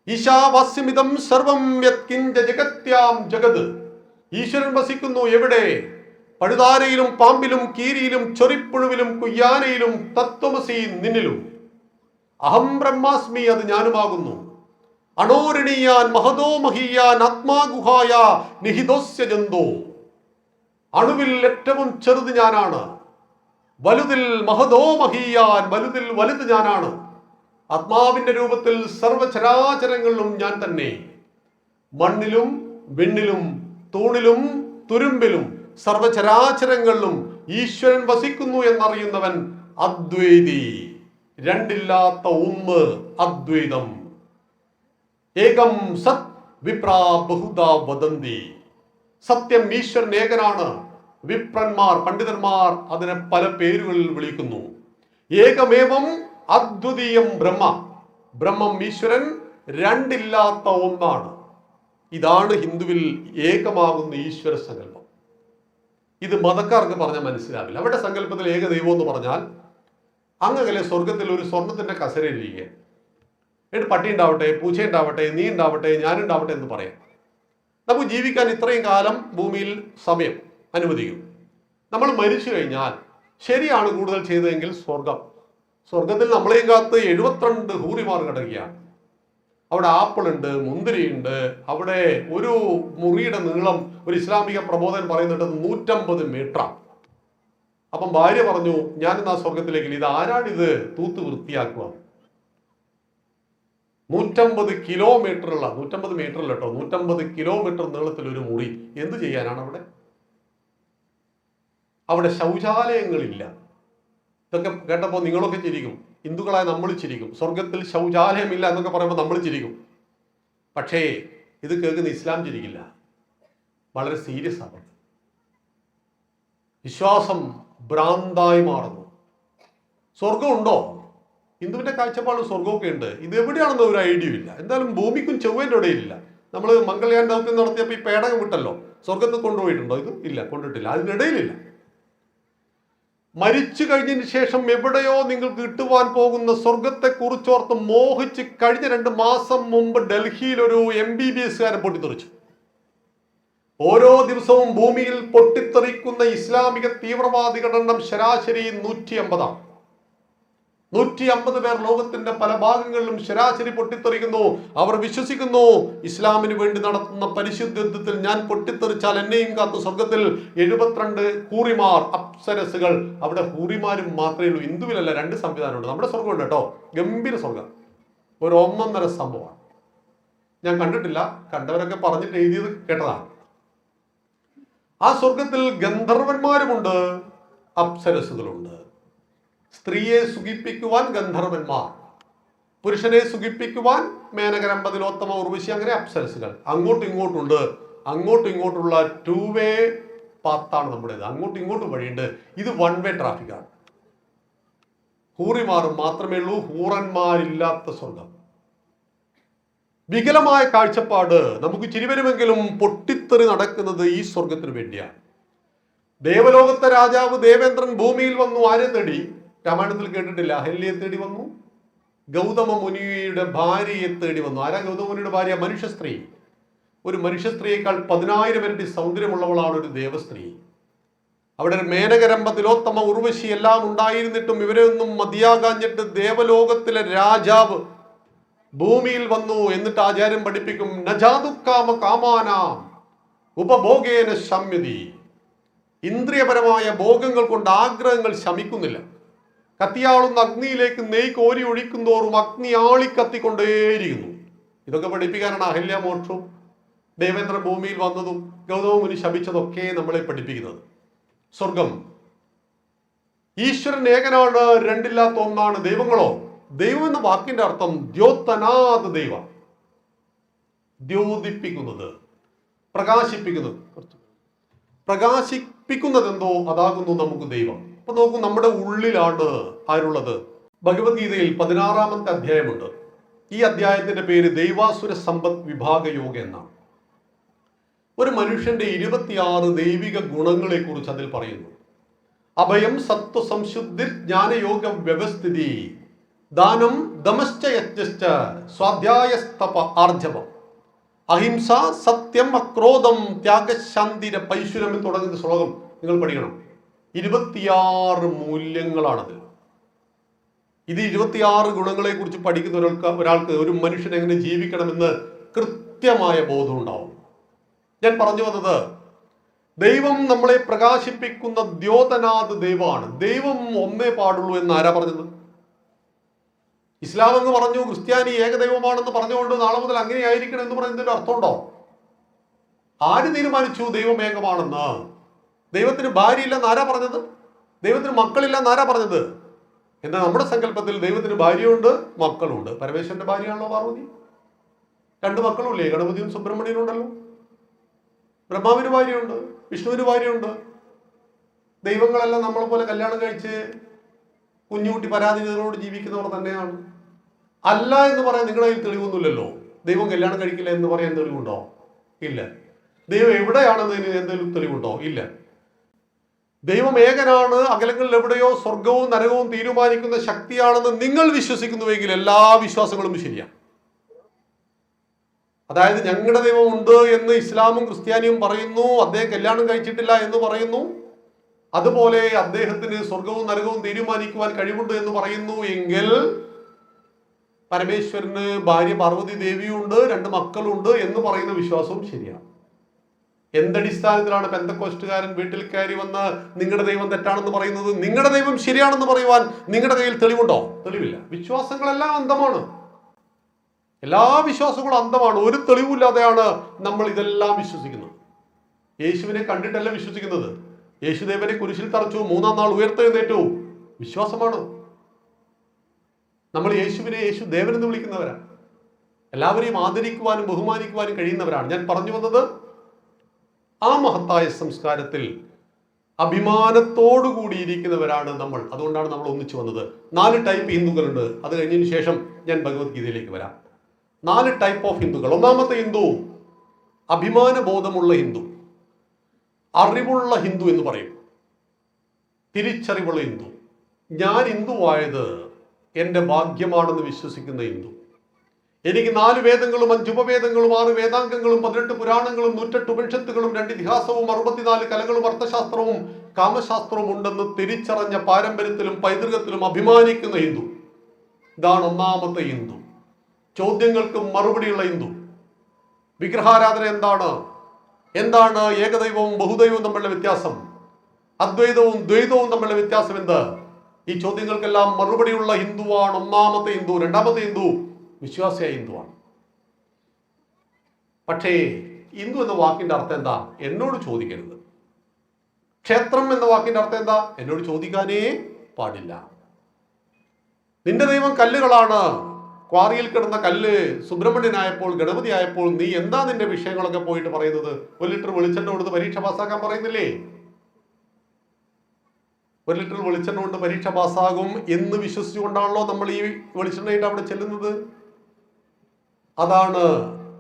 ഈശാവാസ്യമിതം സർവം യത്കിഞ്ച ജഗത്യാം ജഗത്. ഈശ്വരൻ വസിക്കുന്നു എവിടെ? പഴുതാരയിലും പാമ്പിലും കീരിയിലും ചൊറിപ്പുഴുവിലും കുയ്യാനയിലും തത്വമസി നിന്നിലും. അഹം ബ്രഹ്മാസ്മി, അത് ഞാനുമാകുന്നു. അണോരണീയാൻ മഹതോ മഹീയാൻ ആത്മാഗുഹായ നിഹിതോസ്യ ജന്തോ. അണുവിൽ ഏറ്റവും ചെറുത് ഞാനാണ്. വലുതിൽ മഹതോ മഹീയാൻ, വലുതിൽ വലുത് ഞാനാണ്. ആത്മാവിന്റെ രൂപത്തിൽ സർവചരാചരങ്ങളിലും ഞാൻ തന്നെ. മണ്ണിലും വിണ്ണിലും തൂണിലും തുരുമ്പിലും സർവചരാചരങ്ങളിലും ഈശ്വരൻ വസിക്കുന്നു എന്നറിയുന്നവൻ അദ്വൈതി. രണ്ടില്ലാത്ത ഒന്ന്, അദ്വൈതം. ഏകം സത് വിപ്രാ ബഹുദാ വദന്തി. സത്യം, ഈശ്വരൻ ഏകനാണ്. വിപ്രന്മാർ, പണ്ഡിതന്മാർ അതിനെ പല പേരുകളിൽ വിളിക്കുന്നു. ഏകമേവം അദ്വിതീയം ബ്രഹ്മ. ബ്രഹ്മം, ഈശ്വരൻ രണ്ടില്ലാത്ത ഒന്നാണ്. ഇതാണ് ഹിന്ദുവിൽ ഏകമാകുന്ന ഈശ്വര സങ്കല്പം. ഇത് മതക്കാർക്ക് പറഞ്ഞാൽ മനസ്സിലാവില്ല. അവരുടെ സങ്കല്പത്തിൽ ഏകദൈവം എന്ന് പറഞ്ഞാൽ അങ്ങനെ സ്വർഗത്തിൽ ഒരു സ്വർണത്തിന്റെ കസരയിലിരിക്കുക, എന്നിട്ട് പട്ടി ഉണ്ടാവട്ടെ, പൂച്ച ഉണ്ടാവട്ടെ, നീ ഉണ്ടാവട്ടെ, ഞാനുണ്ടാവട്ടെ എന്ന് പറയാം. നമുക്ക് ജീവിക്കാൻ ഇത്രയും കാലം ഭൂമിയിൽ സമയം അനുവദിക്കും. നമ്മൾ മരിച്ചു കഴിഞ്ഞാൽ ശരിയാണ് കൂടുതൽ ചെയ്തതെങ്കിൽ സ്വർഗത്തിൽ നമ്മളെയും കാത്ത് 72 ഹൂറിമാർ കിടക്കുകയാണ്. അവിടെ ആപ്പിൾ ഉണ്ട്, മുന്തിരിയുണ്ട്. അവിടെ ഒരു മുറിയുടെ നീളം ഒരു ഇസ്ലാമിക പ്രബോധനം പറയുന്നുണ്ട് 150 മീറ്ററാണ്. അപ്പം ഭാര്യ പറഞ്ഞു, ഞാനിന്ന് ആ സ്വർഗത്തിലേക്ക്, ഇത് ആരാണിത് തൂത്ത് വൃത്തിയാക്കുക? 150 കിലോമീറ്ററുള്ള, 150 മീറ്ററിൽ കേട്ടോ, 150 കിലോമീറ്റർ നീളത്തിൽ ഒരു മുറി. എന്ത് ചെയ്യാനാണ് അവിടെ? അവിടെ ശൗചാലയങ്ങളില്ല. ഇതൊക്കെ കേട്ടപ്പോൾ നിങ്ങളൊക്കെ ചിരിക്കും, ഹിന്ദുക്കളായ നമ്മൾ ചിരിക്കും. സ്വർഗത്തിൽ ശൗചാലയമില്ല എന്നൊക്കെ പറയുമ്പോൾ നമ്മൾ ചിരിക്കും. പക്ഷേ ഇത് കേൾക്കുന്ന ഇസ്ലാം ചിരിക്കില്ല. വളരെ സീരിയസ് ആണ്. വിശ്വാസം ഭ്രാന്തായി മാറുന്നു. സ്വർഗമുണ്ടോ? ഹിന്ദുവിന്റെ കാഴ്ചപ്പാട് സ്വർഗമൊക്കെ ഉണ്ട്. ഇത് എവിടെയാണെന്ന് ഒരു ഐഡിയ ഇല്ല. എന്തായാലും ഭൂമിക്കും ചൊവ്വേൻ്റെ ഇടയിലില്ല. നമ്മൾ മംഗൾയാൻ ദൗത്യം നടത്തിയപ്പോൾ ഈ പേടകം വിട്ടല്ലോ, സ്വർഗത്തിൽ കൊണ്ടുപോയിട്ടുണ്ടോ? ഇത് ഇല്ല, കൊണ്ടിട്ടില്ല. അതിനിടയിലില്ല. മരിച്ചു കഴിഞ്ഞതിന് ശേഷം എവിടെയോ നിങ്ങൾക്ക് കിട്ടുവാൻ പോകുന്ന സ്വർഗത്തെ കുറിച്ചോർത്ത് മോഹിച്ച് കഴിഞ്ഞ 2 മാസം മുമ്പ് ഡൽഹിയിൽ ഒരു MBBS പൊട്ടിത്തെറിച്ചു. ഓരോ ദിവസവും ഭൂമിയിൽ പൊട്ടിത്തെറിക്കുന്ന ഇസ്ലാമിക തീവ്രവാദികളുടെ എണ്ണം ശരാശരി 150. 150 പേർ ലോകത്തിന്റെ പല ഭാഗങ്ങളിലും ശരാശരി പൊട്ടിത്തെറിക്കുന്നു. അവർ വിശ്വസിക്കുന്നു ഇസ്ലാമിന് വേണ്ടി നടത്തുന്ന പരിശുദ്ധ യുദ്ധത്തിൽ ഞാൻ പൊട്ടിത്തെറിച്ചാൽ എന്നെയും കാത്തു സ്വർഗത്തിൽ 72 ഹൂറിമാർ, അപ്സരസുകൾ. അവിടെ ഹൂറിമാരും മാത്രമേ ഉള്ളൂ. ഹിന്ദുവിലല്ല, 2 സംവിധാനമുണ്ട്. നമ്മുടെ സ്വർഗമുണ്ട് കേട്ടോ, ഗംഭീര സ്വർഗം, ഒരു 1.5 സംഭവമാണ്. ഞാൻ കണ്ടിട്ടില്ല, കണ്ടവരൊക്കെ പറഞ്ഞിട്ട് എഴുതിയത് കേട്ടതാണ്. ആ സ്വർഗത്തിൽ ഗന്ധർവന്മാരുമുണ്ട്, അപ്സരസുകളുണ്ട്. സ്ത്രീയെ സുഖിപ്പിക്കുവാൻ ഗന്ധർവന്മാർ, പുരുഷനെ സുഖിപ്പിക്കുവാൻ മേനകരമ്പതിലോത്തമ, ഉർവശി, അങ്ങനെ അപ്സരസുകൾ. അങ്ങോട്ടും ഇങ്ങോട്ടുണ്ട്. അങ്ങോട്ടും ഇങ്ങോട്ടുള്ള 2 വേ പാത്താണ് നമ്മുടേത്. അങ്ങോട്ടും ഇങ്ങോട്ടും വഴിയുണ്ട്. ഇത് 1 വേ ട്രാഫിക്കാണ്. ഹൂറിമാറും മാത്രമേ ഉള്ളൂ, ഹൂറന്മാരില്ലാത്ത സ്വർഗം. വികലമായ കാഴ്ചപ്പാട്. നമുക്ക് ചിരി വരുമെങ്കിലും പൊട്ടിത്തെറി നടക്കുന്നത് ഈ സ്വർഗത്തിന് വേണ്ടിയാണ്. ദേവലോകത്തെ രാജാവ് ദേവേന്ദ്രൻ ഭൂമിയിൽ വന്നു. ആരെ തേടി? രാമായണത്തിൽ കേട്ടിട്ടില്ല? അഹല്യയെ തേടി വന്നു. ഗൗതമ മുനിയുടെ ഭാര്യയെ തേടി വന്നു. ആരാ ഗൗതമ മുനിയുടെ ഭാര്യ? മനുഷ്യ സ്ത്രീ. ഒരു മനുഷ്യ സ്ത്രീയേക്കാൾ 10,000 ഇരട്ടി സൗന്ദര്യമുള്ളവളാണ് ഒരു ദേവസ്ത്രീ. അവിടെ ഒരു മേനകരമ്പ, തിലോത്തമ, ഉർവശി എല്ലാം ഉണ്ടായിരുന്നിട്ടും ഇവരെയൊന്നും മതിയാകാഞ്ഞിട്ട് ദേവലോകത്തിലെ രാജാവ് ഭൂമിയിൽ വന്നു. എന്നിട്ട് ആചാര്യം പഠിപ്പിക്കും, നജാതുക്കാമ കാമാനാം ഉപഭോഗേന ശമ്യതി. ഇന്ദ്രിയപരമായ ഭോഗങ്ങൾ കൊണ്ട് ആഗ്രഹങ്ങൾ ശമിക്കുന്നില്ല. കത്തിയാളുന്ന അഗ്നിയിലേക്ക് നെയ് കോരി ഒഴിക്കുന്തോറും അഗ്നി ആളിക്കത്തിക്കൊണ്ടേയിരിക്കുന്നു. ഇതൊക്കെ പഠിപ്പിക്കാനാണ് അഹല്യമോക്ഷവും ദേവേന്ദ്ര ഭൂമിയിൽ വന്നതും ഗൗതമ മുനി ശപിച്ചതൊക്കെ നമ്മളെ പഠിപ്പിക്കുന്നത്. സ്വർഗം ഈശ്വരൻ ഏകനാണ്, രണ്ടില്ലാത്ത ഒന്നാണ്. ദൈവങ്ങളോ? ദൈവം എന്ന വാക്കിന്റെ അർത്ഥം ദ്യോതനാത് ദൈവ, ദ്യോതിപ്പിക്കുന്നത്, പ്രകാശിപ്പിക്കുന്നത്. പ്രകാശിപ്പിക്കുന്നത് എന്തോ അതാകുന്നു നമുക്ക് ദൈവം. അപ്പൊ നോക്കൂ, നമ്മുടെ ഉള്ളിലാണ് ആരുള്ളത്? ഭഗവത്ഗീതയിൽ 16-ാമത്തെ അധ്യായമുണ്ട്. ഈ അധ്യായത്തിന്റെ പേര് ദൈവാസുര സമ്പദ് വിഭാഗ യോഗ എന്നാണ്. ഒരു മനുഷ്യന്റെ 26 ദൈവിക ഗുണങ്ങളെ കുറിച്ച് അതിൽ പറയുന്നു. അഭയം, സത്വ, സംശുദ്ധി, ജ്ഞാനയോഗ, വ്യവസ്ഥിതി, ദാനം, ദമശ്ച, യജ്ഞശ്ച, സ്വാധ്യായസ്തപ, ആർജവം, അഹിംസ, സത്യം, അക്രോധം, ത്യാഗശാന്തിര, പൈശുരം എന്ന് തുടങ്ങുന്ന ശ്ലോകം നിങ്ങൾ പഠിക്കണം. 26 മൂല്യങ്ങളാണത്. ഇത് 26 ഗുണങ്ങളെ കുറിച്ച് പഠിക്കുന്ന ഒരാൾക്ക് ഒരു മനുഷ്യൻ എങ്ങനെ ജീവിക്കണമെന്ന് കൃത്യമായ ബോധം ഉണ്ടാവും. ഞാൻ പറഞ്ഞു വന്നത്, ദൈവം നമ്മളെ പ്രകാശിപ്പിക്കുന്ന ദ്യോതനാഥ് ദൈവമാണ്. ദൈവം ഒന്നേ പാടുള്ളൂ എന്ന് ആരാ പറഞ്ഞത്? ഇസ്ലാം എന്ന് പറഞ്ഞു, ക്രിസ്ത്യാനി ഏകദൈവമാണെന്ന് പറഞ്ഞുകൊണ്ട് നാളെ മുതൽ അങ്ങനെയായിരിക്കണം എന്ന് പറയുന്നതിന്റെ അർത്ഥമുണ്ടോ? ആര് തീരുമാനിച്ചു ദൈവം ഏകമാണെന്ന്? ദൈവത്തിന് ഭാര്യയില്ലെന്ന് ആരാ പറഞ്ഞത്? ദൈവത്തിന് മക്കളില്ലെന്ന് ആരാ പറഞ്ഞത്? എന്നാൽ നമ്മുടെ സങ്കല്പത്തിൽ ദൈവത്തിന് ഭാര്യയുണ്ട്, മക്കളുണ്ട്. പരമേശ്വരന്റെ ഭാര്യയാണല്ലോ പാർവതി. 2 മക്കളുമില്ലേ? ഗണപതിയും സുബ്രഹ്മണ്യനും ഉണ്ടല്ലോ. ബ്രഹ്മാവിന് ഭാര്യയുണ്ട്, വിഷ്ണുവിന് ഭാര്യയുണ്ട്. ദൈവങ്ങളെല്ലാം നമ്മളെ പോലെ കല്യാണം കഴിച്ച് കുഞ്ഞുകുട്ടി പരാധീനതയോട് ജീവിക്കുന്നവർ തന്നെയാണ്. അല്ല എന്ന് പറയാൻ നിങ്ങളുടെ കയ്യിൽ തെളിവൊന്നുമില്ലല്ലോ. ദൈവം കല്യാണം കഴിക്കില്ല എന്ന് പറയാൻ തെളിവുണ്ടോ? ഇല്ല. ദൈവം എവിടെയാണെന്നതിന് എന്തെങ്കിലും തെളിവുണ്ടോ? ഇല്ല. ദൈവം ഏകനാണ്, അകലങ്ങളിൽ എവിടെയോ സ്വർഗവും നരകവും തീരുമാനിക്കുന്ന ശക്തിയാണെന്ന് നിങ്ങൾ വിശ്വസിക്കുന്നുവെങ്കിൽ എല്ലാ വിശ്വാസങ്ങളും ശരിയാണ്. അതായത് ഞങ്ങളുടെ ദൈവം ഉണ്ട് എന്ന് ഇസ്ലാമും ക്രിസ്ത്യാനിയും പറയുന്നു, അദ്ദേഹം കല്യാണം കഴിച്ചിട്ടില്ല എന്ന് പറയുന്നു. അതുപോലെ അദ്ദേഹത്തിന് സ്വർഗവും നരകവും തീരുമാനിക്കുവാൻ കഴിവുണ്ട് എന്ന് പറയുന്നു എങ്കിൽ പരമേശ്വരന് ഭാര്യ പാർവതി ദേവിയുണ്ട്, 2 മക്കളുണ്ട് എന്ന് പറയുന്ന വിശ്വാസവും ശരിയാണ്. എന്തടിസ്ഥാനത്തിലാണ് പെന്തക്കോസ്റ്റുകാരൻ വീട്ടിൽ കയറി വന്ന് നിങ്ങളുടെ ദൈവം തെറ്റാണെന്ന് പറയുന്നത്? നിങ്ങളുടെ ദൈവം ശരിയാണെന്ന് പറയുവാൻ നിങ്ങളുടെ കയ്യിൽ തെളിവുണ്ടോ? തെളിവില്ല. വിശ്വാസങ്ങളെല്ലാം അന്ധമാണ്. എല്ലാ വിശ്വാസങ്ങളും അന്ധമാണ്. ഒരു തെളിവില്ലാതെയാണ് നമ്മൾ ഇതെല്ലാം വിശ്വസിക്കുന്നത്. യേശുവിനെ കണ്ടിട്ടല്ല വിശ്വസിക്കുന്നത്. യേശുദേവനെ കുരിശിൽ തറച്ചു, 3-ാം നാൾ ഉയർത്തെഴുന്നേറ്റു, വിശ്വാസമാണ്. നമ്മൾ യേശുവിനെ യേശുദേവൻ എന്ന് വിളിക്കുന്നവരാണ്. എല്ലാവരെയും ആദരിക്കുവാനും ബഹുമാനിക്കുവാനും കഴിയുന്നവരാണ്. ഞാൻ പറഞ്ഞു വന്നത്, ആ മഹത്തായ സംസ്കാരത്തിൽ അഭിമാനത്തോടു കൂടിയിരിക്കുന്നവരാണ് നമ്മൾ. അതുകൊണ്ടാണ് നമ്മൾ ഒന്നിച്ചു വന്നത്. 4 ടൈപ്പ് ഹിന്ദുക്കളുണ്ട്. അത് കഴിഞ്ഞതിന് ശേഷം ഞാൻ ഭഗവത്ഗീതയിലേക്ക് വരാം. 4 ടൈപ്പ് ഓഫ് ഹിന്ദുക്കൾ. ഒന്നാമത്തെ ഹിന്ദു അഭിമാന ബോധമുള്ള ഹിന്ദു, അറിവുള്ള ഹിന്ദു എന്ന് പറയും. തിരിച്ചറിവുള്ള ഹിന്ദു. ഞാൻ ഹിന്ദുവായത് എൻ്റെ ഭാഗ്യമാണെന്ന് വിശ്വസിക്കുന്ന ഹിന്ദു. എനിക്ക് 4 വേദങ്ങളും 5 ഉപവേദങ്ങളും 6 വേദാംഗങ്ങളും 18 പുരാണങ്ങളും 108 ഉപനിഷത്തുകളും 2 ഇതിഹാസവും 64 കലകളും അർത്ഥശാസ്ത്രവും കാമശാസ്ത്രവും ഉണ്ടെന്ന് തിരിച്ചറിഞ്ഞ പാരമ്പര്യത്തിലും പൈതൃകത്തിലും അഭിമാനിക്കുന്ന ഹിന്ദു. ഇതാണ് ഒന്നാമത്തെ ഹിന്ദു. ചോദ്യങ്ങൾക്ക് മറുപടിയുള്ള ഹിന്ദു. വിഗ്രഹാരാധന എന്താണ് ഏകദൈവവും ബഹുദൈവവും തമ്മിലുള്ള വ്യത്യാസം? അദ്വൈതവും ദ്വൈതവും തമ്മിലുള്ള വ്യത്യാസം എന്ത്? ഈ ചോദ്യങ്ങൾക്കെല്ലാം മറുപടിയുള്ള ഹിന്ദുവാണ് ഒന്നാമത്തെ ഹിന്ദു. രണ്ടാമത്തെ ഹിന്ദു വിശ്വാസിയായ ഹിന്ദുവാണ്. പക്ഷേ ഹിന്ദു എന്ന വാക്കിന്റെ അർത്ഥം എന്താ? എന്നോട് ചോദിക്കരുത്. ക്ഷേത്രം എന്ന വാക്കിന്റെ അർത്ഥം എന്താ? എന്നോട് ചോദിക്കാനേ പാടില്ല. നിന്റെ ദൈവം കല്ലുകളാണ്. ക്വാറിയിൽ കിടന്ന കല്ല് സുബ്രഹ്മണ്യനായപ്പോൾ, ഗണപതി ആയപ്പോൾ നീ എന്താ നിന്റെ വിഷയങ്ങളൊക്കെ പോയിട്ട് പറയുന്നത്? 1 ലിറ്റർ വെളിച്ചെണ്ണ കൊടുത്ത് പരീക്ഷ പാസ്സാക്കാൻ പറയുന്നില്ലേ? 1 ലിറ്റർ വെളിച്ചെണ്ണ കൊണ്ട് പരീക്ഷ പാസ്സാകും എന്ന് വിശ്വസിച്ചുകൊണ്ടാണല്ലോ നമ്മൾ ഈ വെളിച്ചെണ്ണയിട്ട് അവിടെ ചെല്ലുന്നത്. അതാണ്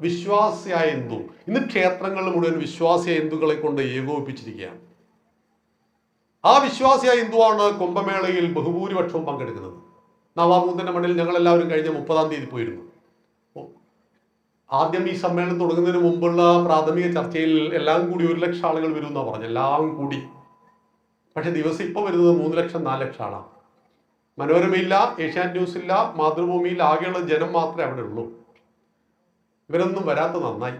വിശ്വാസിയായ ഹിന്ദു. ഇന്ന് ക്ഷേത്രങ്ങളിൽ മുഴുവൻ വിശ്വാസിയായ ഹിന്ദുക്കളെ കൊണ്ട് ഏകോപിപ്പിച്ചിരിക്കുകയാണ്. ആ വിശ്വാസിയായ ഹിന്ദുവാണ് കുംഭമേളയിൽ ബഹുഭൂരിപക്ഷവും പങ്കെടുക്കുന്നത്. നവാബൂദിന്റെ മണ്ണിൽ ഞങ്ങൾ എല്ലാവരും കഴിഞ്ഞ 30-ാം തീയതി പോയിരുന്നു. ആദ്യം ഈ സമ്മേളനം തുടങ്ങുന്നതിന് മുമ്പുള്ള പ്രാഥമിക ചർച്ചയിൽ എല്ലാം കൂടി 1 ലക്ഷം ആളുകൾ വരും എന്നാ പറഞ്ഞു, എല്ലാം കൂടി. പക്ഷെ ദിവസം ഇപ്പൊ വരുന്നത് 3 ലക്ഷം 4 ലക്ഷം ആളാണ്. മനോരമയില്ല, ഏഷ്യാനെറ്റ് ന്യൂസ് ഇല്ല, മാതൃഭൂമിയിൽ ആകെയുള്ള ജനം മാത്രമേ അവിടെ ഉള്ളൂ. ഇവരൊന്നും വരാത്ത നന്നായി.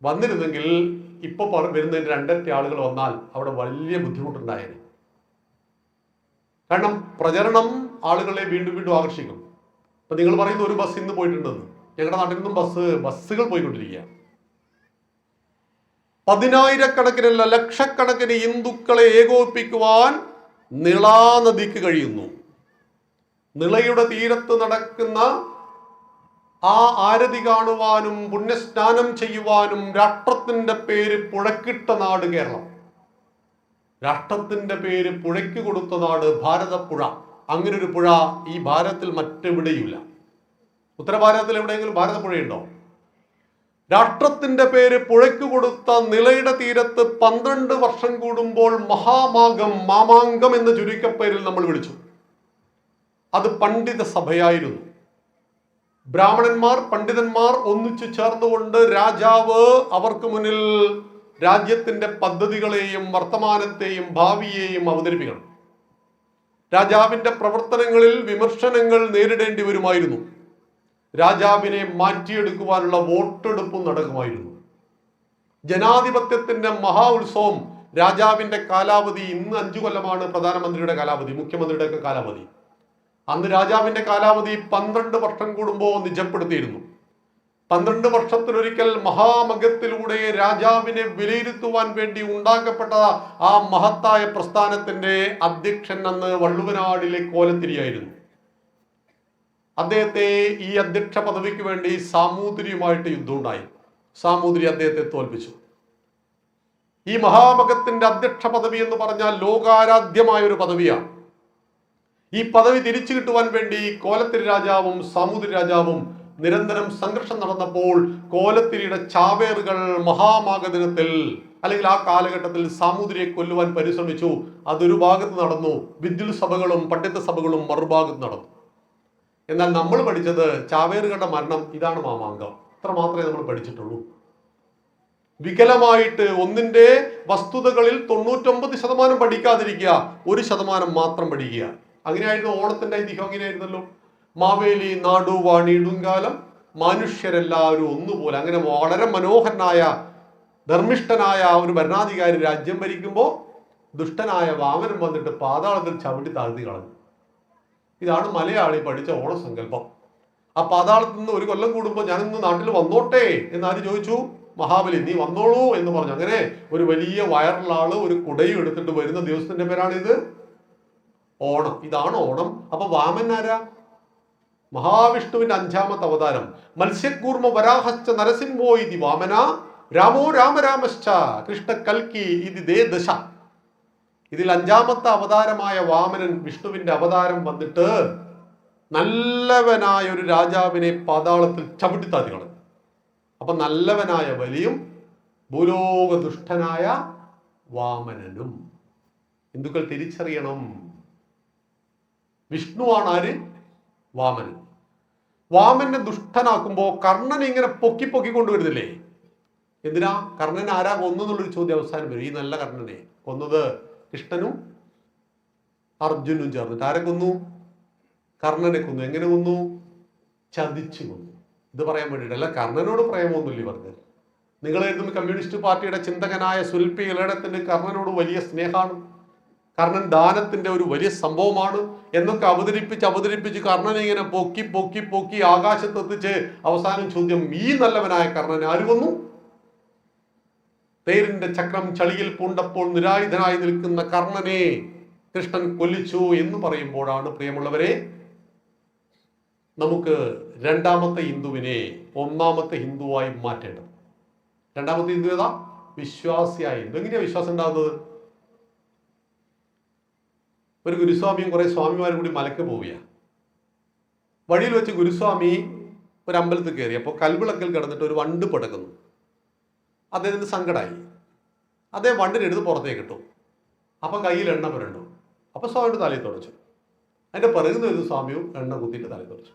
വന്നിരുന്നെങ്കിൽ ഇപ്പൊ വരുന്നതിന് 2 ആളുകൾ വന്നാൽ അവിടെ വലിയ ബുദ്ധിമുട്ടുണ്ടായേനെ. കാരണം പ്രചരണം ആളുകളെ വീണ്ടും വീണ്ടും ആകർഷിക്കും. അപ്പൊ നിങ്ങൾ പറയുന്ന ഒരു ബസ് ഇന്ന് പോയിട്ടുണ്ടെന്ന്, ഞങ്ങളുടെ നാട്ടിൽ നിന്നും ബസ്സുകൾ പോയിക്കൊണ്ടിരിക്കുക. 10,000-കണക്കിനല്ല ലക്ഷക്കണക്കിന് ഹിന്ദുക്കളെ ഏകോപിപ്പിക്കുവാൻ നിളാ നദിക്ക് കഴിയുന്നു. നിളയുടെ തീരത്ത് നടക്കുന്ന ആ ആരതി കാണുവാനും പുണ്യസ്നാനം ചെയ്യുവാനും രാഷ്ട്രത്തിന്റെ പേര് പുഴക്കിട്ട നാട് കേരളം. രാഷ്ട്രത്തിന്റെ പേര് പുഴയ്ക്ക് കൊടുത്ത നാട് ഭാരതപ്പുഴ. അങ്ങനെ ഒരു പുഴ ഈ ഭാരതത്തിൽ മറ്റെവിടെയുമില്ല. ഉത്തരഭാരതത്തിൽ എവിടെയെങ്കിലും ഭാരതപ്പുഴയുണ്ടോ? രാഷ്ട്രത്തിന്റെ പേര് പുഴയ്ക്ക് കൊടുത്ത നിളയുടെ തീരത്ത് 12 വർഷം കൂടുമ്പോൾ മാമാങ്കം എന്ന ചുരുക്കപ്പേരിൽ നമ്മൾ വിളിച്ചു. അത് പണ്ഡിത സഭയായിരുന്നു. ബ്രാഹ്മണന്മാർ, പണ്ഡിതന്മാർ ഒന്നിച്ചു ചേർന്നുകൊണ്ട് രാജാവ് അവർക്ക് മുന്നിൽ രാജ്യത്തിന്റെ പദ്ധതികളെയും വർത്തമാനത്തെയും ഭാവിയെയും അവതരിപ്പിക്കണം. രാജാവിന്റെ പ്രവർത്തനങ്ങളിൽ വിമർശനങ്ങൾ നേരിടേണ്ടി വരുമായിരുന്നു. രാജാവിനെ മാറ്റിയെടുക്കുവാനുള്ള വോട്ടെടുപ്പും നടക്കുമായിരുന്നു. ജനാധിപത്യത്തിന്റെ മഹാ ഉത്സവം. രാജാവിന്റെ കാലാവധി ഇന്ന് 5 കൊല്ലമാണ് പ്രധാനമന്ത്രിയുടെ കാലാവധി, മുഖ്യമന്ത്രിയുടെ ഒക്കെ കാലാവധി. അന്ന് രാജാവിന്റെ കാലാവധി 12 വർഷം കൂടുമ്പോൾ നിജപ്പെടുത്തിയിരുന്നു. 12 വർഷത്തിലൊരിക്കൽ മഹാമഗത്തിലൂടെ രാജാവിനെ വിലയിരുത്തുവാൻ വേണ്ടി ഉണ്ടാക്കപ്പെട്ട ആ മഹത്തായ പ്രസ്ഥാനത്തിന്റെ അധ്യക്ഷൻ അന്ന് വള്ളുവനാടിലെ കോലത്തിരിയായിരുന്നു. അദ്ദേഹത്തെ ഈ അധ്യക്ഷ പദവിക്ക് വേണ്ടി സാമൂതിരിയുമായിട്ട് യുദ്ധമുണ്ടായി. സാമൂതിരി അദ്ദേഹത്തെ തോൽപ്പിച്ചു. ഈ മഹാമഗത്തിന്റെ അധ്യക്ഷ പദവി എന്ന് പറഞ്ഞാൽ ലോകാരാധ്യമായ ഒരു പദവിയാണ്. ഈ പദവി തിരിച്ചു കിട്ടുവാൻ വേണ്ടി കോലത്തിരി രാജാവും സാമൂതിരി രാജാവും നിരന്തരം സംഘർഷം നടന്നപ്പോൾ കോലത്തിരിയുടെ ചാവേറുകൾ മഹാമാഘ ദിനത്തിൽ അല്ലെങ്കിൽ ആ കാലഘട്ടത്തിൽ സാമൂതിരിയെ കൊല്ലുവാൻ പരിശ്രമിച്ചു. അതൊരു ഭാഗത്ത് നടന്നു. വിദ്യുൽ സഭകളും പണ്ഡിത സഭകളും മറുഭാഗത്ത് നടന്നു. എന്നാൽ നമ്മൾ പഠിച്ചത് ചാവേറുകളുടെ മരണം ഇതാണ് മാമാങ്കം. ഇത്ര മാത്രമേ നമ്മൾ പഠിച്ചിട്ടുള്ളൂ. വികലമായിട്ട് ഒന്നിന്റെ വസ്തുതകളിൽ 99% പഠിക്കാതിരിക്കുക, 1% മാത്രം പഠിക്കുക. അങ്ങനെയായിരുന്നു ഓണത്തിന്റെ ഐതിഹ്യം. അങ്ങനെയായിരുന്നല്ലോ. മാവേലി നാടു വാണിടുങ്കാലം മനുഷ്യരെല്ലാവരും ഒന്നുപോലെ. അങ്ങനെ വളരെ മനോഹരനായ ധർമ്മിഷ്ഠനായ ഒരു ഭരണാധികാരി രാജ്യം ഭരിക്കുമ്പോൾ ദുഷ്ടനായ വാമനൻ വന്നിട്ട് പാതാളത്തിൽ ചവിട്ടി താഴ്ത്തി കളഞ്ഞു. ഇതാണ് മലയാളി പഠിച്ച ഓണസങ്കല്പം. ആ പാതാളത്തിൽ നിന്ന് 1 കൊല്ലം കൂടുമ്പോൾ ഞാനിന്ന് നാട്ടിൽ വന്നോട്ടെ എന്നാര് ചോദിച്ചു? മഹാബലി നീ വന്നോളൂ എന്ന് പറഞ്ഞു. അങ്ങനെ ഒരു വലിയ വയറുള്ള ആള് ഒരു കുടയും എടുത്തിട്ട് വരുന്ന ദിവസത്തിന്റെ പേരാണിത് ഓണം. ഇതാണ് ഓണം. അപ്പൊ വാമൻ ആരാ? മഹാവിഷ്ണുവിന്റെ 5ാമത്തെ അവതാരം. മത്സ്യകൂർമ്മ വരാഹശ്ച നരസിംഹോ ഇതി വാമന രാമോ രാമരാമശ്ച കൃഷ്ണ കൽക്കി ഇതി ദേ ദശ. ഇതിൽ 5ാമത്തെ അവതാരമായ വാമനൻ വിഷ്ണുവിന്റെ അവതാരം വന്നിട്ട് നല്ലവനായ ഒരു രാജാവിനെ പാതാളത്തിൽ ചവിട്ടിത്താത്തി കളഞ്ഞു. അപ്പൊ നല്ലവനായ ബലിയും ഭൂലോക ദുഷ്ടനായ വാമനനും. ഹിന്ദുക്കൾ തിരിച്ചറിയണം. വിഷ്ണുവാണ് ആര്? വാമനൻ. വാമനെ ദുഷ്ടനാക്കുമ്പോ കർണൻ ഇങ്ങനെ പൊക്കി കൊണ്ടുവരുന്നില്ലേ? എന്തിനാ? കർണൻ ആരാ കൊന്നുള്ളൊരു ചോദ്യം അവസാനം വരും. ഈ നല്ല കർണനെ കൊന്നത് കൃഷ്ണനും അർജുനും ചേർന്നിട്ട്. ആരെ കൊന്നു? കർണനെ കൊന്നു. എങ്ങനെ കൊന്നു? ചതിച്ചു കൊന്നു. ഇത് പറയാൻ വേണ്ടിയിട്ടല്ല. കർണനോട് പ്രേമമൊന്നുമില്ല ഇവർക്ക്. നിങ്ങൾ എഴുതും കമ്മ്യൂണിസ്റ്റ് പാർട്ടിയുടെ ചിന്തകനായ സുൽപി ഇളയിടത്തിന് കർണനോട് വലിയ സ്നേഹമാണ്. കർണൻ ദാനത്തിന്റെ ഒരു വലിയ സംഭവമാണ് എന്നൊക്കെ അവതരിപ്പിച്ച് കർണനെ ഇങ്ങനെ പൊക്കി ആകാശത്തെത്തിച്ച് അവസാനം ചോദ്യം, ഈ നല്ലവനായ കർണനെ ആര് കൊന്നു? തേരിന്റെ ചക്രം ചളിയിൽ പൂണ്ടപ്പോൾ നിരായുധനായി നിൽക്കുന്ന കർണനെ കൃഷ്ണൻ കൊല്ലിച്ചു എന്ന് പറയുമ്പോഴാണ് പ്രിയമുള്ളവരെ നമുക്ക് രണ്ടാമത്തെ ഹിന്ദുവിനെ ഒന്നാമത്തെ ഹിന്ദുവായി മാറ്റേണ്ടത്. രണ്ടാമത്തെ ഹിന്ദു ഏതാ? വിശ്വാസിയായ ഹിന്ദു. എങ്ങനെയാ വിശ്വാസം ഉണ്ടാകുന്നത്? ഒരു ഗുരുസ്വാമിയും കുറെ സ്വാമിമാരും കൂടി മലക്ക് പോവുകയാണ്. വഴിയിൽ വെച്ച് ഗുരുസ്വാമി ഒരു അമ്പലത്തിൽ കയറി. അപ്പോൾ കൽവിളക്കൽ കിടന്നിട്ട് ഒരു വണ്ട് പടക്കുന്നു. അദ്ദേഹത്തിന് സങ്കടമായി. അദ്ദേഹം വണ്ടിനെടുത്ത് പുറത്തേക്ക് ഇട്ടു. അപ്പം കയ്യിൽ എണ്ണ പുരണ്ടു. അപ്പം സ്വാമിയുടെ തലയിൽ തുടച്ചു. അതിൻ്റെ പിറകുന്ന ഒരു സ്വാമിയും എണ്ണ കുത്തിയിട്ട് തലയിൽ തുടച്ചു.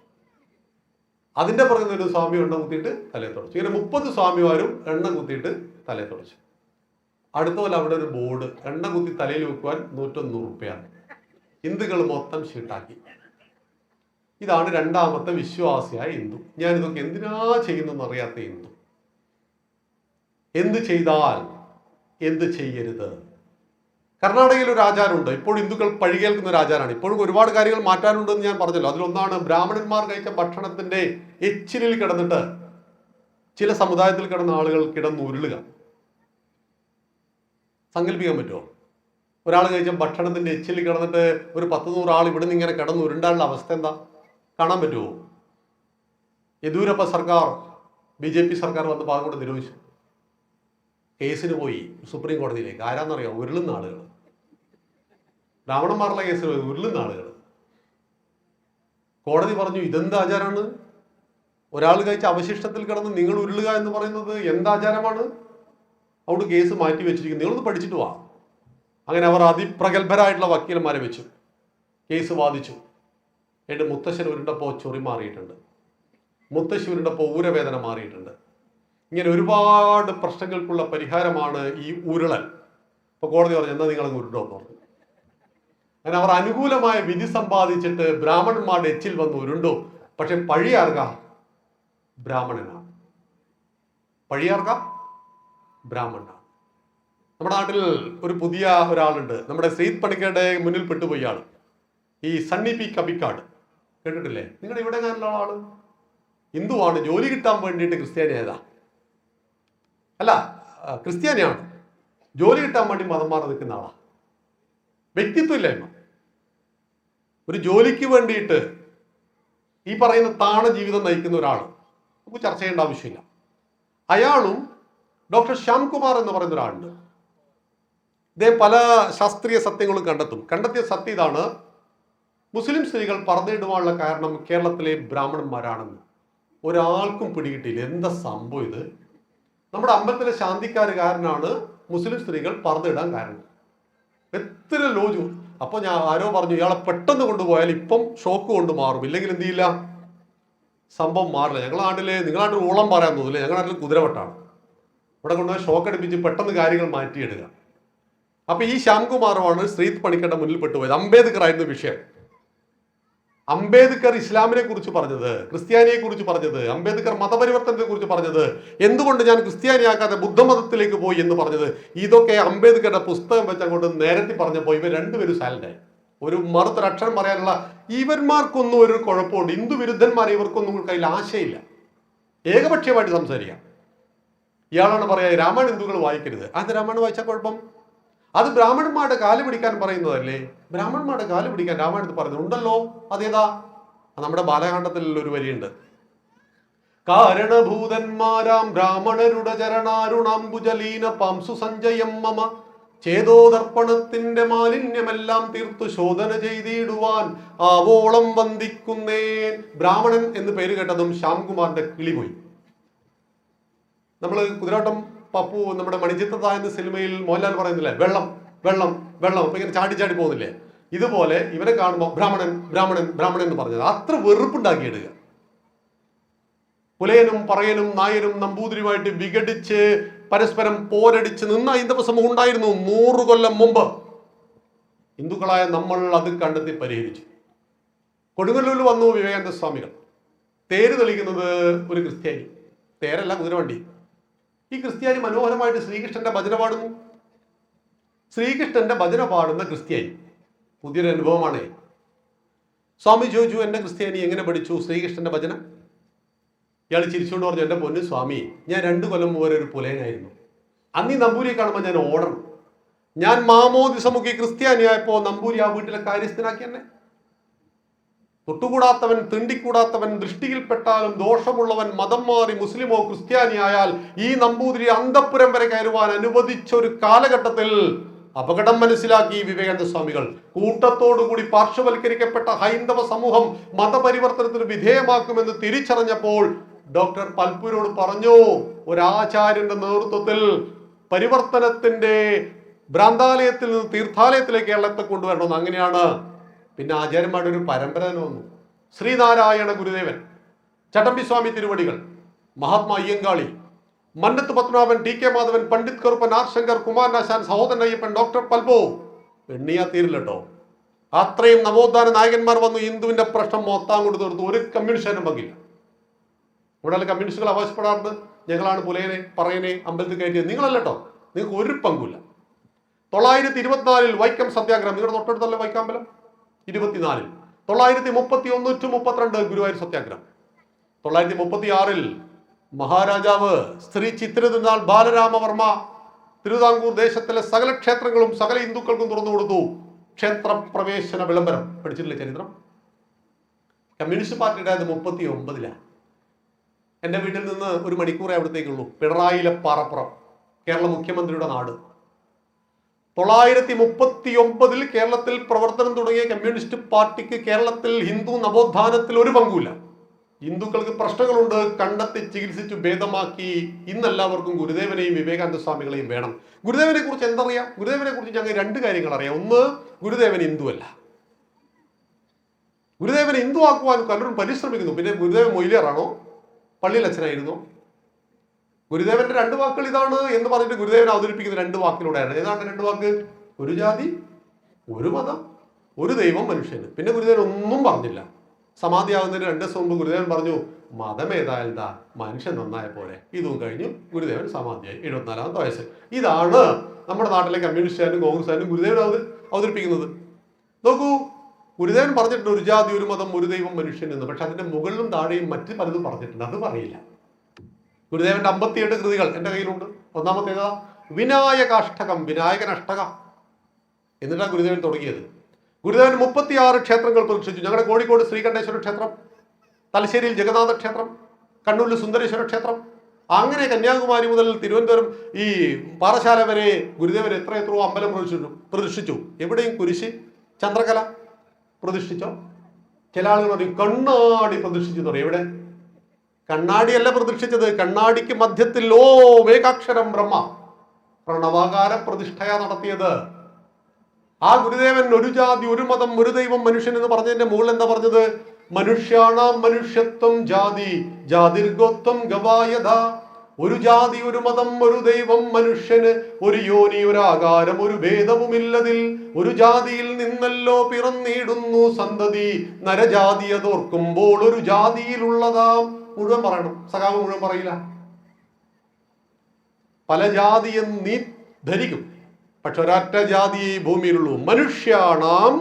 അതിൻ്റെ പിറകുന്ന ഒരു സ്വാമിയും എണ്ണ കുത്തിയിട്ട് തലയിൽ തുടച്ചു. ഇങ്ങനെ 30 സ്വാമിമാരും എണ്ണ കുത്തിയിട്ട് തലയിൽ തുടച്ചു. അടുത്ത പോലെ അവിടെ ഒരു ബോർഡ്, എണ്ണ കുത്തി തലയിൽ വെക്കുവാൻ 101 രൂപയാണ്. ഹിന്ദുക്കൾ മൊത്തം ഷീട്ടാക്കി. ഇതാണ് രണ്ടാമത്തെ വിശ്വാസിയായ ഹിന്ദു. ഞാനിതൊക്കെ എന്തിനാ ചെയ്യുന്നതെന്ന് അറിയാത്ത ഹിന്ദു. എന്ത് ചെയ്താൽ എന്ത് ചെയ്യരുത്. കർണാടകയിൽ ഒരു ആചാരമുണ്ട്. ഇപ്പോൾ ഹിന്ദുക്കൾ പഴികേൽക്കുന്ന ഒരു ആചാരമാണ്. ഇപ്പോഴും ഒരുപാട് കാര്യങ്ങൾ മാറ്റാനുണ്ടെന്ന് ഞാൻ പറഞ്ഞല്ലോ. അതിലൊന്നാണ് ബ്രാഹ്മണന്മാർ കഴിച്ച ഭക്ഷണത്തിന്റെ എച്ചിലിൽ കിടന്നിട്ട് ചില സമുദായത്തിൽ കിടന്ന ആളുകൾ കിടന്നുരുളുക. സങ്കല്പിക്കാൻ പറ്റുമോ? ഒരാൾ കഴിച്ച ഭക്ഷണത്തിന്റെ എച്ചിലിൽ കിടന്നിട്ട് ഒരു 10-100 ആൾ ഇവിടെ നിന്ന് ഇങ്ങനെ കിടന്നുരുണ്ടാനുള്ള അവസ്ഥ എന്താ? കാണാൻ പറ്റുമോ? യെദ്യൂരപ്പ സർക്കാർ, BJP സർക്കാർ വന്ന് പാങ്ങോട്ട് നിരോധിച്ചു. കേസിന് പോയി സുപ്രീം കോടതിയിലേക്ക്. ആരാന്നറിയോ? ഉരുളുന്ന ആളുകൾ. ബ്രാഹ്മണന്മാരുടെ കേസിൽ ഉരുളുന്ന ആളുകൾ. കോടതി പറഞ്ഞു ഇതെന്ത് ആചാരമാണ്? ഒരാൾ കഴിച്ച അവശിഷ്ടത്തിൽ കിടന്ന് നിങ്ങൾ ഉരുളുക എന്ന് പറയുന്നത് എന്താചാരമാണ്? അവിടെ കേസ് മാറ്റി വെച്ചിരിക്കുന്നു. നിങ്ങളൊന്ന് പഠിച്ചിട്ട് വാ. അങ്ങനെ അവർ അതിപ്രഗത്ഭരായിട്ടുള്ള വക്കീലന്മാരെ വെച്ചു. കേസ് വാദിച്ചു. എൻ്റെ മുത്തശ്ശൻ ഉരുണ്ടപ്പോൾ ചൊറി മാറിയിട്ടുണ്ട്, മുത്തശ്ശി ഉരുണ്ടപ്പോൾ ഊരവേദന മാറിയിട്ടുണ്ട്. ഇങ്ങനെ ഒരുപാട് പ്രശ്നങ്ങൾക്കുള്ള പരിഹാരമാണ് ഈ ഉരുളൽ. അപ്പോൾ കോടതി പറഞ്ഞു എന്നാൽ നിങ്ങൾ ഉരുണ്ടോ എന്ന് പറഞ്ഞു. അങ്ങനെ അവർ അനുകൂലമായ വിധി സമ്പാദിച്ചിട്ട് ബ്രാഹ്മണന്മാരുടെ എച്ചിൽ വന്ന് ഉരുണ്ടു. പക്ഷെ പഴിയാർക്ക? ബ്രാഹ്മണനാണ്. പഴിയാർക്ക? ബ്രാഹ്മണനാണ്. നമ്മുടെ നാട്ടിൽ ഒരു പുതിയ ഒരാളുണ്ട്. നമ്മുടെ ശ്രീത് പണിക്കരുടെ മുന്നിൽ പെട്ടുപോയി ആള്. ഈ സണ്ണി പി കബിക്കാട് കേട്ടിട്ടില്ലേ? നിങ്ങളുടെ ഇവിടെ ഞാനുള്ള ആള് ഹിന്ദുവാണ്. ജോലി കിട്ടാൻ വേണ്ടിയിട്ട് ക്രിസ്ത്യാനിയായതാ. അല്ല, ക്രിസ്ത്യാനിയാണ്. ജോലി കിട്ടാൻ വേണ്ടി മതം മാറി നിൽക്കുന്ന ആളാ. വ്യക്തിത്വം ഇല്ലായ്മ. ഒരു ജോലിക്ക് വേണ്ടിയിട്ട് ഈ പറയുന്ന താണ ജീവിതം നയിക്കുന്ന ഒരാൾ നമുക്ക് ചർച്ച ചെയ്യേണ്ട ആവശ്യമില്ല. അയാളും ഡോക്ടർ ശ്യാംകുമാർ എന്ന് പറയുന്ന ഒരാളുണ്ട്. ഇദ്ദേഹം പല ശാസ്ത്രീയ സത്യങ്ങളും കണ്ടെത്തിയ സത്യം ഇതാണ്: മുസ്ലിം സ്ത്രീകൾ പർദ്ദയിടുവാനുള്ള കാരണം കേരളത്തിലെ ബ്രാഹ്മണന്മാരാണെന്ന് ഒരാൾക്കും പിടികിട്ടിയില്ല. എന്താ സംഭവം ഇത്? നമ്മുടെ അമ്പലത്തിലെ ശാന്തിക്കാരുകാരനാണ് മുസ്ലിം സ്ത്രീകൾ പർദ്ദയിടാൻ കാരണം. എത്ര ലോജു. അപ്പോൾ ഞാൻ ആരോ പറഞ്ഞു ഇയാളെ പെട്ടെന്ന് കൊണ്ടുപോയാൽ ഇപ്പം ഷോക്ക് കൊണ്ട് മാറും, ഇല്ലെങ്കിൽ എന്ത് ചെയ്യില്ല, സംഭവം മാറില്ല. ഞങ്ങളുടെ നാട്ടില്, നിങ്ങളുടെ നാട്ടിൽ ഊളം പറയാൻ തോന്നില്ല, ഞങ്ങളുടെ നാട്ടിൽ കുതിരവട്ടാണ്. ഇവിടെ കൊണ്ടുപോയി ഷോക്ക് അടിപ്പിച്ച് പെട്ടെന്ന് കാര്യങ്ങൾ മാറ്റിയിടുക. അപ്പൊ ഈ ശ്യാംകുമാറുമാണ് ശ്രീത് പണിക്കരുടെ മുന്നിൽ പെട്ടുപോയത്. അംബേദ്കർ ആയിരുന്നു വിഷയം. അംബേദ്കർ ഇസ്ലാമിനെ കുറിച്ച് പറഞ്ഞത്, ക്രിസ്ത്യാനിയെ കുറിച്ച് പറഞ്ഞത്, അംബേദ്കർ മതപരിവർത്തനത്തെ കുറിച്ച് പറഞ്ഞത്, എന്തുകൊണ്ട് ഞാൻ ക്രിസ്ത്യാനിയാക്കാതെ ബുദ്ധമതത്തിലേക്ക് പോയി എന്ന് പറഞ്ഞത്, ഇതൊക്കെ അംബേദ്കറുടെ പുസ്തകം വെച്ച് അങ്ങോട്ട് നേരത്തെ പറഞ്ഞപ്പോൾ ഇവർ രണ്ടുപേരും സാലന്റായി. ഒരു മറുത്തൊരക്ഷരം പറയാനുള്ള ഇവന്മാർക്കൊന്നും ഒരു കുഴപ്പമുണ്ട്. ഹിന്ദു വിരുദ്ധന്മാരെ ഇവർക്കൊന്നും കയ്യിൽ ആശയില്ല. ഏകപക്ഷീയമായിട്ട് സംസാരിക്കാം. ഇയാളാണ് പറയാ രാമായണ ഹിന്ദുക്കൾ വായിക്കരുത്. അത് രാമായണം വായിച്ചാൽ കുഴപ്പം? അത് ബ്രാഹ്മണന്മാരുടെ കാല് പിടിക്കാൻ പറയുന്നതല്ലേ? ബ്രാഹ്മണന്മാരുടെ കാല് പിടിക്കാൻ രാമായണത്തിൽ പറയുന്നുണ്ടല്ലോ. അതേതാ? നമ്മുടെ ബാലകാണ്ഡത്തിലുള്ള ഒരു വരിയുണ്ട്: കാരണഭൂതന്മാരാം ബ്രാഹ്മണരുടെ ചരണാരുണാംബുജലീന പാംസു സഞ്ജയം മമ ചേതോദർപ്പണത്തിന്റെ മാലിന്യമെല്ലാം തീർത്തു ശോധന ചെയ്തിടുവാൻ ആവോളം വന്ദിക്കുന്നേൻ. ബ്രാഹ്മണൻ എന്ന് പേര് കേട്ടതും ശ്യാംകുമാറിന്റെ കിളി പോയി. നമ്മൾ കുതിരാട്ടം പപ്പു, നമ്മുടെ മണിച്ചിത്രത്തായ എന്ന സിനിമയിൽ മോഹൻലാൽ പറയുന്നില്ലേ, വെള്ളം വെള്ളം വെള്ളം, അപ്പൊ ഇങ്ങനെ ചാടി ചാടി പോകുന്നില്ലേ? ഇതുപോലെ ഇവരെ കാണുമ്പോൾ ബ്രാഹ്മണൻ ബ്രാഹ്മണൻ ബ്രാഹ്മണൻ എന്ന് പറഞ്ഞത് അത്ര വെറുപ്പുണ്ടാക്കിയിടുക. പുലയനും പറയനും നായരും നമ്പൂതിരിയുമായിട്ട് വിഘടിച്ച് പരസ്പരം പോരടിച്ച് നിന്ന ഹൈന്ദവ സമൂഹം ഉണ്ടായിരുന്നു 100 കൊല്ലം മുമ്പ്. ഹിന്ദുക്കളായ നമ്മൾ അത് കണ്ടെത്തി പരിഹരിച്ചു. കൊടുങ്ങല്ലൂരിൽ വന്നു വിവേകാനന്ദ സ്വാമികൾ. തേര് തെളിക്കുന്നത് ഒരു ക്രിസ്ത്യാനി, തേരല്ല കുതിരവണ്ടി. ഈ ക്രിസ്ത്യാനി മനോഹരമായിട്ട് ശ്രീകൃഷ്ണന്റെ ഭജന പാടുന്നു. ശ്രീകൃഷ്ണന്റെ ഭജന പാടുന്ന ക്രിസ്ത്യാനി പുതിയൊരു അനുഭവമാണ്. സ്വാമി ചോദിച്ചു, എന്റെ ക്രിസ്ത്യാനി എങ്ങനെ പഠിച്ചു ശ്രീകൃഷ്ണന്റെ ഭജന? ഇയാൾ ചിരിച്ചുകൊണ്ട് പറഞ്ഞു, എന്റെ പൊന്നു സ്വാമി, ഞാൻ 2 കൊല്ലം മുമ്പ് ഒരു പുലയനായിരുന്നു. അന്ന് ഈ നമ്പൂരിയെ കാണുമ്പോൾ ഞാൻ ഓടണം. ഞാൻ മാമോദിസ മുഖി ക്രിസ്ത്യാനിയായപ്പോ നമ്പൂരി ആ വീട്ടിലെ കാര്യസ്ഥനാക്കി എന്നെ. തൊട്ടുകൂടാത്തവൻ, തിണ്ടിക്കൂടാത്തവൻ, ദൃഷ്ടിയിൽപ്പെട്ടാലും ദോഷമുള്ളവൻ മതം മാറി മുസ്ലിമോ ക്രിസ്ത്യാനിയായാൽ ഈ നമ്പൂതിരി അന്തഃപുരം വരെ കയറുവാൻ അനുവദിച്ച ഒരു കാലഘട്ടത്തിൽ അപകടം മനസ്സിലാക്കി വിവേകാനന്ദ സ്വാമികൾ. കൂട്ടത്തോടുകൂടി പാർശ്വവൽക്കരിക്കപ്പെട്ട ഹൈന്ദവ സമൂഹം മതപരിവർത്തനത്തിന് വിധേയമാക്കുമെന്ന് തിരിച്ചറിഞ്ഞപ്പോൾ ഡോക്ടർ പൽപൂരോട് പറഞ്ഞു, ഒരാചാര്യന്റെ നേതൃത്വത്തിൽ പരിവർത്തനത്തിന്റെ ഭ്രാന്താലയത്തിൽ നിന്ന് തീർത്ഥാലയത്തിലേക്ക് കേരളത്തെ കൊണ്ടുവരണമെന്ന്. അങ്ങനെയാണ് പിന്നെ ആചാര്യന്മാരുടെ ഒരു പരമ്പര തന്നെ വന്നു. Sreenarayana Gurudevan, Chattampi Swami Thiruvadikal, Mahatma Ayyankali, Mannathu Padmanabhan, T K Madhavan, Pandit Karuppan, R Sankar, Kumaranasan, Sahodaran Ayyappan, doctor പൽപോ, എണ്ണിയാ തീരില്ല കേട്ടോ. അത്രയും നവോത്ഥാന നായകന്മാർ വന്നു. ഹിന്ദുവിന്റെ പ്രശ്നം മൊത്തം കൊണ്ട് തീർത്തു. ഒരു കമ്മ്യൂണിസ്റ്റിനും പങ്കില്ല. ഇവിടെ കമ്മ്യൂണിസ്റ്റുകൾ അവകാശപ്പെടാറുണ്ട്, ഞങ്ങളാണ് പുലയനെ പറയനെ അമ്പലത്തിൽ കയറ്റിയത്. നിങ്ങളല്ല കേട്ടോ, നിങ്ങൾക്ക് ഒരു പങ്കുമില്ല. 924 വൈക്കം സത്യാഗ്രഹം, നിങ്ങളുടെ തൊട്ടടുത്തല്ലേ വൈക്കാമ്പലം. 24 931-32 ഗുരുവായൂർ സത്യാഗ്രഹം. 936 മഹാരാജാവ് ശ്രീ ചിത്രതിരുനാൾ ബാലരാമവർമ്മ തിരുവിതാംകൂർ ദേശത്തിലെ സകല ക്ഷേത്രങ്ങളും സകല ഹിന്ദുക്കൾക്കും തുറന്നു കൊടുത്തു. ക്ഷേത്രപ്രവേശന വിളംബരം പഠിച്ചിട്ടില്ലേ ചരിത്രം? കമ്മ്യൂണിസ്റ്റ് പാർട്ടിയുടെ 39 എൻ്റെ വീട്ടിൽ നിന്ന് ഒരു മണിക്കൂറേ അവിടത്തേക്കുള്ളൂ. പിണറായിലെ പാറപ്പുറം, കേരള മുഖ്യമന്ത്രിയുടെ നാട്. 939 കേരളത്തിൽ പ്രവർത്തനം തുടങ്ങിയ കമ്മ്യൂണിസ്റ്റ് പാർട്ടിക്ക് കേരളത്തിൽ ഹിന്ദു നവോത്ഥാനത്തിൽ ഒരു പങ്കുമില്ല. ഹിന്ദുക്കൾക്ക് പ്രശ്നങ്ങളുണ്ട്, കണ്ടെത്തി ചികിത്സിച്ചു ഭേദമാക്കി. ഇന്നെല്ലാവർക്കും ഗുരുദേവനെയും വിവേകാനന്ദ സ്വാമികളെയും വേണം. ഗുരുദേവനെ കുറിച്ച് എന്തറിയാം? ഗുരുദേവനെ കുറിച്ച് ഞങ്ങൾ 2 കാര്യങ്ങൾ അറിയാം. ഒന്ന്, ഗുരുദേവൻ ഹിന്ദുവല്ല. ഗുരുദേവനെ ഹിന്ദു ആക്കുവാൻ പലരും പരിശ്രമിക്കുന്നു. പിന്നെ ഗുരുദേവൻ മൊയ്ലിയാറാണോ, പള്ളിയിൽ അച്ഛനായിരുന്നു? ഗുരുദേവന്റെ 2 വാക്കുകൾ ഇതാണ് എന്ന് പറഞ്ഞിട്ട് ഗുരുദേവൻ അവതരിപ്പിക്കുന്ന 2 വാക്കിലൂടെയാണ്. ഏതാണ് 2 വാക്ക്? ഒരു ജാതി, ഒരു മതം, ഒരു ദൈവം, മനുഷ്യന്. പിന്നെ ഗുരുദേവൻ ഒന്നും പറഞ്ഞില്ല. സമാധിയാവുന്നതിന് 2 ദിവസം മുമ്പ് ഗുരുദേവൻ പറഞ്ഞു, മതം ഏതായാലും മനുഷ്യൻ നന്നായ പോലെ. ഇതും കഴിഞ്ഞു ഗുരുദേവൻ സമാധിയായി 74-ാമത്തെ വയസ്സിൽ. ഇതാണ് നമ്മുടെ നാട്ടിലെ കമ്മ്യൂണിസ്റ്റുകാരും കോൺഗ്രസ്സുകാരും ഗുരുദേവൻ അവതരിപ്പിക്കുന്നത്. നോക്കൂ, ഗുരുദേവൻ പറഞ്ഞിട്ടുണ്ട് ഒരു ജാതി, ഒരു മതം, ഒരു ദൈവം, മനുഷ്യൻ എന്ന്. പക്ഷെ അതിന്റെ മുകളിലും താഴെയും മറ്റ് പലതും പറഞ്ഞിട്ടുണ്ട്. അത് പറയില്ല. ഗുരുദേവന്റെ 58 കൃതികൾ എൻ്റെ കയ്യിലുണ്ട്. ഒന്നാമത്തേതാ വിനായകാഷ്ടകം, വിനായകനഷ്ടക എന്നിട്ടാണ് ഗുരുദേവൻ തുടങ്ങിയത്. ഗുരുദേവൻ 36 ക്ഷേത്രങ്ങൾ പ്രതിഷ്ഠിച്ചു. ഞങ്ങളുടെ കോഴിക്കോട് ശ്രീകണ്ഠേശ്വര ക്ഷേത്രം, തലശ്ശേരിയിൽ ജഗന്നാഥ ക്ഷേത്രം, കണ്ണൂരിൽ സുന്ദരേശ്വര ക്ഷേത്രം, അങ്ങനെ കന്യാകുമാരി മുതൽ തിരുവനന്തപുരം ഈ പാറശാല വരെ ഗുരുദേവൻ എത്രയോ അമ്പലം പ്രതിഷ്ഠിച്ചു. എവിടെയും കുരിശ്, ചന്ദ്രകല പ്രതിഷ്ഠിച്ചോ? ചില ആളുകൾ പറയും കണ്ണാടി പ്രതിഷ്ഠിച്ചു എന്ന് പറയും. എവിടെ? കണ്ണാടിയല്ല പ്രതിഷ്ഠിച്ചത്. കണ്ണാടിക്ക് മധ്യത്തിൽ ഏകാക്ഷരം ബ്രഹ്മ പ്രണവാകാര പ്രതിഷ്ഠയാ നടത്തിയത്. ആ ഗുരുദേവൻ ഒരു ജാതി, ഒരു മതം, ഒരു ദൈവം, മനുഷ്യൻ എന്ന് പറഞ്ഞതിന്റെ മുകളിൽ എന്താ പറഞ്ഞത്? മനുഷ്യാണാം മനുഷ്യത്വം ജാതി ജാതിർഗോത്വം ഗവായത. ഒരു ജാതി, ഒരു മതം, ഒരു ദൈവം, മനുഷ്യന് ഒരു യോനി, ഒരു ആകാരം, ഒരു ഭേദവുമില്ലതിൽ. ഒരു ജാതിയിൽ നിന്നല്ലോ പിറന്നിടുന്നു സന്തതി, നരജാതിയതോർക്കുമ്പോൾ ഒരു ജാതിയിലുള്ളതാം. മുഴുവൻ പറയണം, സഖാവ് മുഴുവൻ പറയില്ല. പല ജാതിയെന്ന് നീ ധരിക്കും, പക്ഷെ ഒരൊറ്റ ജാതിയെ ഭൂമിയിലുള്ളൂ. മനുഷ്യാണാം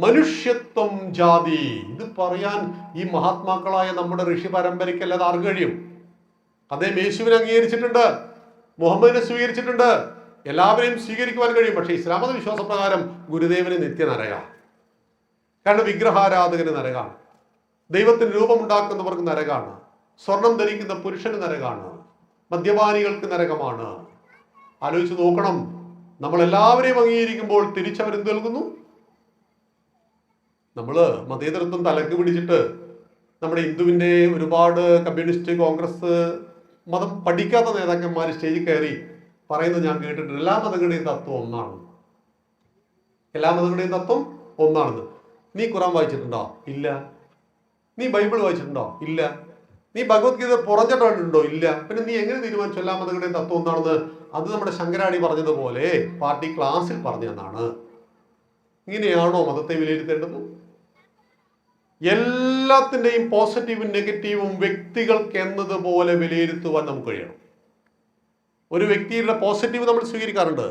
മനുഷ്യത്വം ജാതി. ഇത് പറയാൻ ഈ മഹാത്മാക്കളായ നമ്മുടെ ഋഷി പരമ്പരയ്ക്കല്ലാതെ ആർക്ക് കഴിയും? അദ്ദേഹം യേശുവിനെ അംഗീകരിച്ചിട്ടുണ്ട്, മുഹമ്മദിനെ സ്വീകരിച്ചിട്ടുണ്ട്, എല്ലാവരെയും സ്വീകരിക്കുവാൻ കഴിയും. പക്ഷെ ഇസ്ലാമത വിശ്വാസപ്രകാരം ഗുരുദേവന് നിത്യ നരകാണ്. കാരണം വിഗ്രഹാരാധകന് നരകാണ്, ദൈവത്തിന് രൂപമുണ്ടാക്കുന്നവർക്ക് നരകാണ്, സ്വർണം ധരിക്കുന്ന പുരുഷന് നരകാണ്, മദ്യപാനികൾക്ക് നരകമാണ്. ആലോചിച്ച് നോക്കണം. നമ്മൾ എല്ലാവരെയും അംഗീകരിക്കുമ്പോൾ തിരിച്ചവരെന്ത് നൽകുന്നു? നമ്മള് മതേതരത്വം തലക്ക് പിടിച്ചിട്ട് നമ്മുടെ ഹിന്ദുവിന്റെ ഒരുപാട് കമ്മ്യൂണിസ്റ്റ്, കോൺഗ്രസ്, മതം പഠിക്കാത്ത നേതാക്കന്മാർ സ്റ്റേജിൽ കയറി പറയുന്നത് ഞാൻ കേട്ടിട്ടുണ്ട്. എല്ലാ മതങ്ങളുടെയും തത്വം ഒന്നാണ്, എല്ലാ മതങ്ങളുടെയും തത്വം ഒന്നാണെന്ന്. നീ ഖുറാൻ വായിച്ചിട്ടുണ്ടോ? ഇല്ല. നീ ബൈബിൾ വായിച്ചിട്ടുണ്ടോ? ഇല്ല. നീ ഭഗവത്ഗീത പുറഞ്ഞിട്ടുണ്ടോ? ഇല്ല. പിന്നെ നീ എങ്ങനെ തീരുമാനിച്ചു എല്ലാ മതങ്ങളുടെയും തത്വം ഒന്നാണെന്ന്? അത് നമ്മുടെ ശങ്കരാടി പറഞ്ഞതുപോലെ പാർട്ടി ക്ലാസ്സിൽ പറഞ്ഞെന്നാണ്. ഇങ്ങനെയാണോ മതത്തെ വിലയിരുത്തേണ്ടത്? എല്ലാത്തിൻ്റെയും പോസിറ്റീവും നെഗറ്റീവും വ്യക്തികൾക്ക് എന്നതുപോലെ വിലയിരുത്തുവാൻ നമുക്ക് കഴിയണം. ഒരു വ്യക്തിയുടെ പോസിറ്റീവ് നമ്മൾ സ്വീകരിക്കാറുണ്ട്.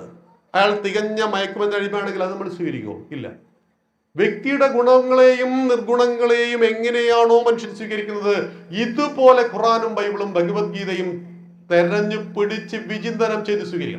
അയാൾ തികഞ്ഞ മയക്കുമരുന്ന് അടിമയാണെങ്കിൽ അത് നമ്മൾ സ്വീകരിക്കുമോ? ഇല്ല. വ്യക്തിയുടെ ഗുണങ്ങളെയും നിർഗുണങ്ങളെയും എങ്ങനെയാണോ മനുഷ്യൻ സ്വീകരിക്കുന്നത്, ഇതുപോലെ ഖുറാനും ബൈബിളും ഭഗവത്ഗീതയും തെരഞ്ഞു പിടിച്ച് വിചിന്തനം ചെയ്ത് സ്വീകരിക്കണം.